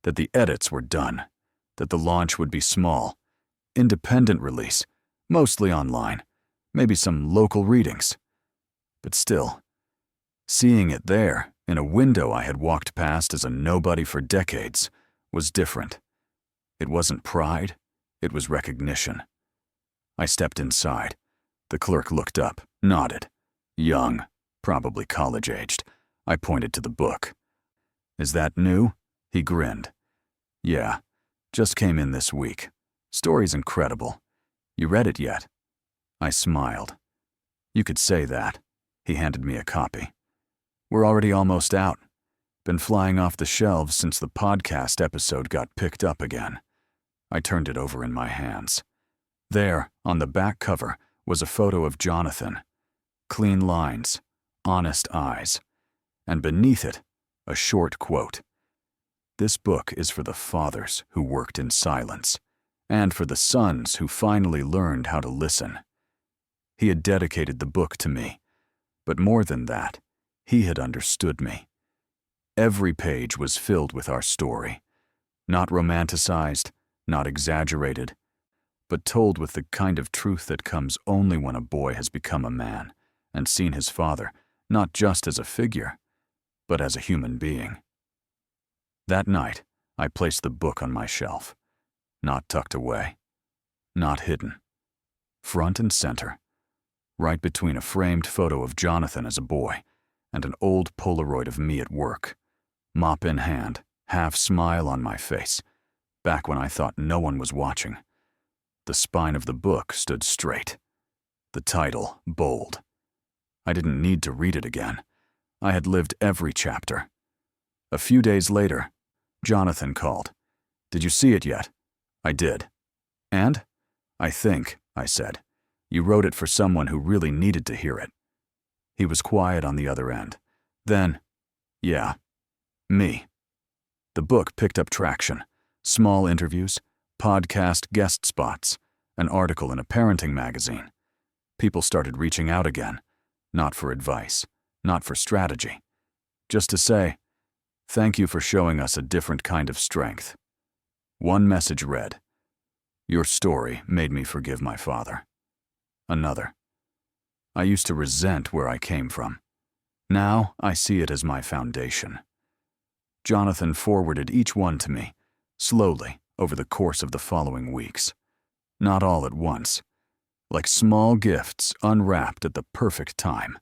that the edits were done, that the launch would be small, independent release, mostly online, maybe some local readings. But still, seeing it there, in a window I had walked past as a nobody for decades, was different. It wasn't pride, it was recognition. I stepped inside. The clerk looked up, nodded. Young, probably college-aged. I pointed to the book. "Is that new?" He grinned. "Yeah, just came in this week. Story's incredible. You read it yet?" I smiled. "You could say that." He handed me a copy. "We're already almost out. Been flying off the shelves since the podcast episode got picked up again." I turned it over in my hands. There, on the back cover, was a photo of Jonathan. Clean lines, honest eyes. And beneath it, a short quote. "This book is for the fathers who worked in silence, and for the sons who finally learned how to listen." He had dedicated the book to me, but more than that, he had understood me. Every page was filled with our story, not romanticized, not exaggerated, but told with the kind of truth that comes only when a boy has become a man and seen his father not just as a figure, but as a human being. That night, I placed the book on my shelf, not tucked away, not hidden, front and center, right between a framed photo of Jonathan as a boy and an old Polaroid of me at work, mop in hand, half smile on my face, back when I thought no one was watching. The spine of the book stood straight. The title, bold. I didn't need to read it again. I had lived every chapter. A few days later, Jonathan called. "Did you see it yet?" I did. "And?" "I think," I said, "you wrote it for someone who really needed to hear it." He was quiet on the other end. Then, "Yeah, me." The book picked up traction. Small interviews, podcast guest spots, an article in a parenting magazine. People started reaching out again, not for advice, not for strategy, just to say, "Thank you for showing us a different kind of strength." One message read, "Your story made me forgive my father." Another, "I used to resent where I came from. Now I see it as my foundation." Jonathan forwarded each one to me, slowly, over the course of the following weeks. Not all at once, like small gifts unwrapped at the perfect time.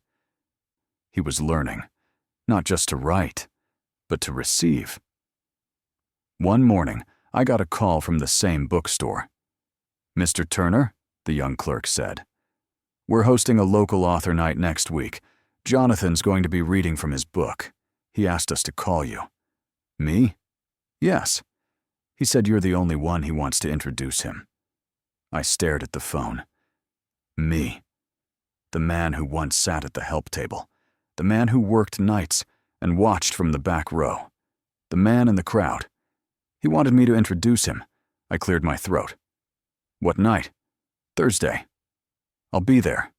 He was learning, not just to write, but to receive. One morning, I got a call from the same bookstore. "Mr. Turner," the young clerk said, "we're hosting a local author night next week. Jonathan's going to be reading from his book. He asked us to call you." "Me?" "Yes. He said you're the only one he wants to introduce him." I stared at the phone. Me. The man who once sat at the help table. The man who worked nights and watched from the back row. The man in the crowd. He wanted me to introduce him. I cleared my throat. "What night?" "Thursday." "I'll be there."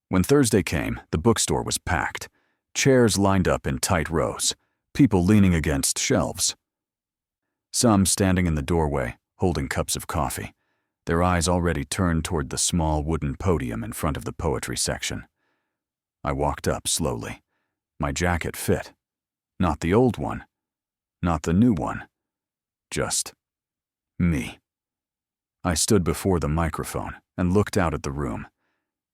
When Thursday came, the bookstore was packed. Chairs lined up in tight rows. People leaning against shelves. Some standing in the doorway, holding cups of coffee, their eyes already turned toward the small wooden podium in front of the poetry section. I walked up slowly. My jacket fit. Not the old one. Not the new one. Just me. I stood before the microphone and looked out at the room.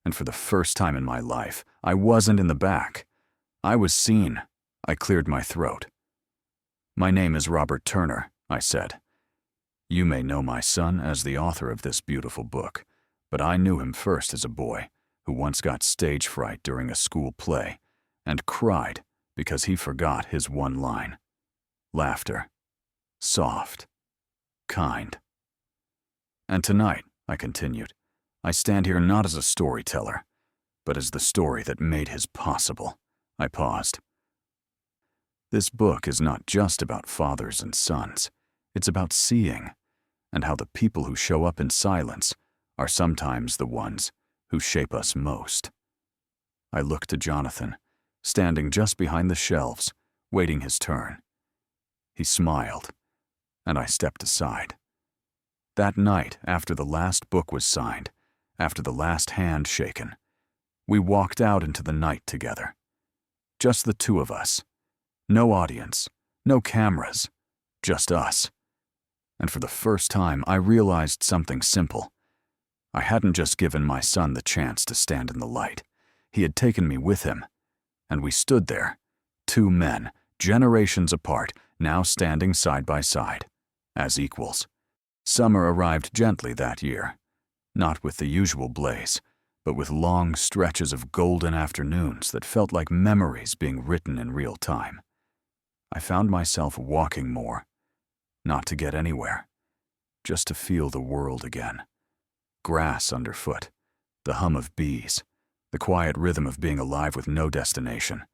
And for the first time in my life, I wasn't in the back. I was seen. I cleared my throat. "My name is Robert Turner," I said. "You may know my son as the author of this beautiful book, but I knew him first as a boy who once got stage fright during a school play and cried because he forgot his one line. Laughter. Soft. Kind. And tonight," I continued, I stand here not as a storyteller, but as the story that made his possible. I paused. This book is not just about fathers and sons. It's about seeing, and how the people who show up in silence are sometimes the ones who shape us most. I looked to Jonathan, standing just behind the shelves, waiting his turn. He smiled, and I stepped aside. That night, after the last book was signed, after the last hand shaken, we walked out into the night together. Just the two of us. No audience, no cameras, just us. And for the first time, I realized something simple. I hadn't just given my son the chance to stand in the light. He had taken me with him, and we stood there, two men, generations apart, now standing side by side, as equals. Summer arrived gently that year, not with the usual blaze, but with long stretches of golden afternoons that felt like memories being written in real time. I found myself walking more, not to get anywhere, just to feel the world again. Grass underfoot, the hum of bees, the quiet rhythm of being alive with no destination.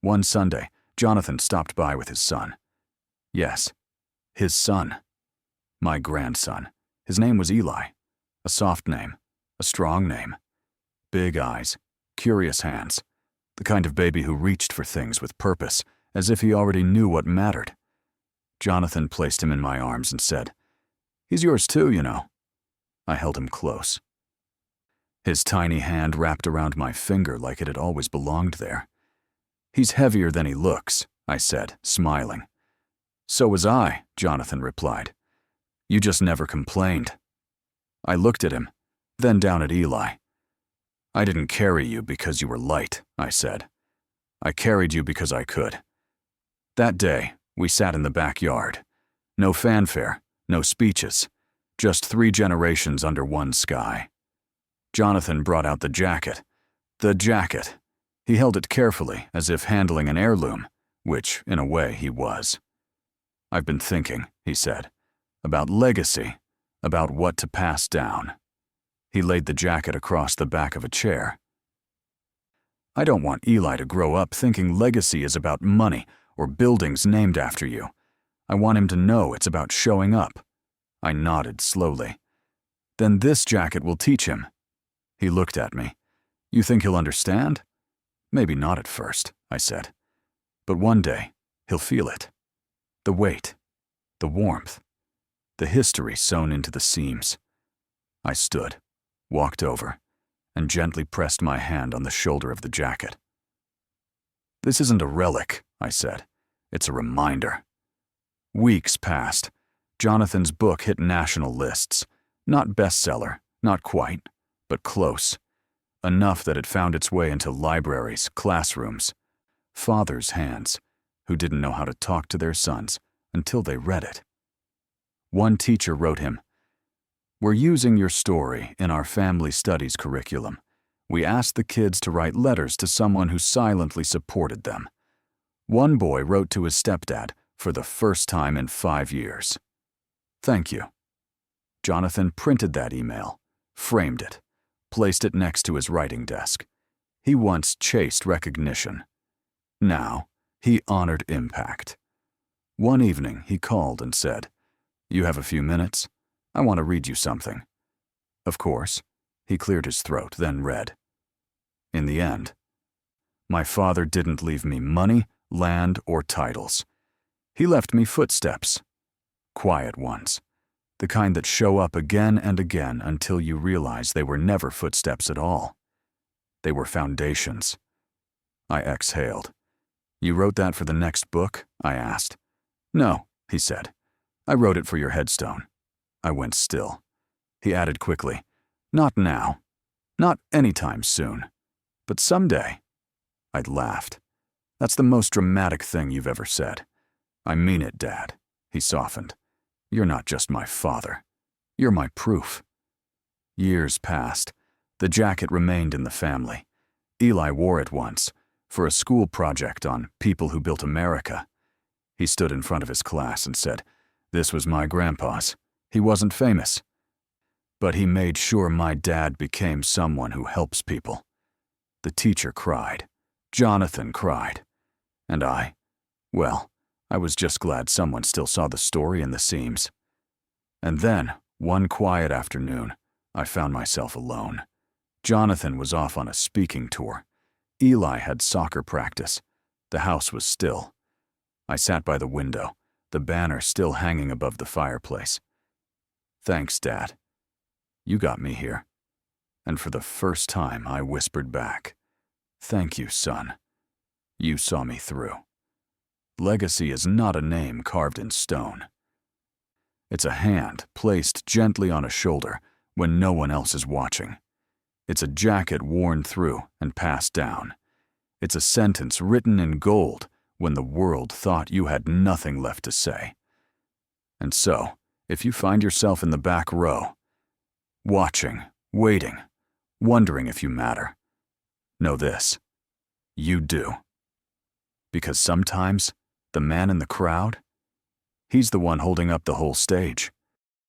One Sunday, Jonathan stopped by with his son. Yes, his son. My grandson. His name was Eli. A soft name, a strong name. Big eyes, curious hands. The kind of baby who reached for things with purpose, as if he already knew what mattered. Jonathan placed him in my arms and said, "He's yours too, you know." I held him close. His tiny hand wrapped around my finger like it had always belonged there. "He's heavier than he looks," I said, smiling. "So was I," Jonathan replied. "You just never complained." I looked at him, then down at Eli. "I didn't carry you because you were light," I said. "I carried you because I could." That day, we sat in the backyard. No fanfare, no speeches, just 3 generations under one sky. Jonathan brought out the jacket. The jacket. He held it carefully, as if handling an heirloom, which, in a way, he was. "I've been thinking," he said, "about legacy, about what to pass down." He laid the jacket across the back of a chair. "I don't want Eli to grow up thinking legacy is about money or buildings named after you. I want him to know it's about showing up." I nodded slowly. "Then this jacket will teach him." He looked at me. "You think he'll understand?" "Maybe not at first," I said. "But one day, he'll feel it. The weight, the warmth, the history sewn into the seams." I stood, walked over, and gently pressed my hand on the shoulder of the jacket. "This isn't a relic," I said. "It's a reminder." Weeks passed. Jonathan's book hit national lists. Not bestseller, not quite, but close. Enough that it found its way into libraries, classrooms, fathers' hands who didn't know how to talk to their sons until they read it. One teacher wrote him, "We're using your story in our family studies curriculum. We asked the kids to write letters to someone who silently supported them." One boy wrote to his stepdad for the first time in 5 years. "Thank you." Jonathan printed that email, framed it, placed it next to his writing desk. He once chased recognition. Now, he honored impact. One evening, he called and said, "You have a few minutes? I want to read you something." Of course, he cleared his throat, then read. In the end, "My father didn't leave me money, land, or titles. He left me footsteps. Quiet ones. The kind that show up again and again until you realize they were never footsteps at all. They were foundations." I exhaled. "You wrote that for the next book?" I asked. "No," he said. "I wrote it for your headstone." I went still. He added quickly, "Not now. Not anytime soon. But someday." I'd laughed. "That's the most dramatic thing you've ever said." "I mean it, Dad." He softened. "You're not just my father. You're my proof." Years passed. The jacket remained in the family. Eli wore it once, for a school project on people who built America. He stood in front of his class and said, "This was my grandpa's. He wasn't famous." But he made sure my dad became someone who helps people. The teacher cried. Jonathan cried. And well, I was just glad someone still saw the story in the seams. And then, one quiet afternoon, I found myself alone. Jonathan was off on a speaking tour. Eli had soccer practice. The house was still. I sat by the window, the banner still hanging above the fireplace. Thanks, Dad. You got me here. And for the first time, I whispered back, Thank you, son. You saw me through. Legacy is not a name carved in stone. It's a hand placed gently on a shoulder when no one else is watching. It's a jacket worn through and passed down. It's a sentence written in gold when the world thought you had nothing left to say. And so, if you find yourself in the back row, watching, waiting, wondering if you matter, know this: you do. Because sometimes, the man in the crowd, he's the one holding up the whole stage.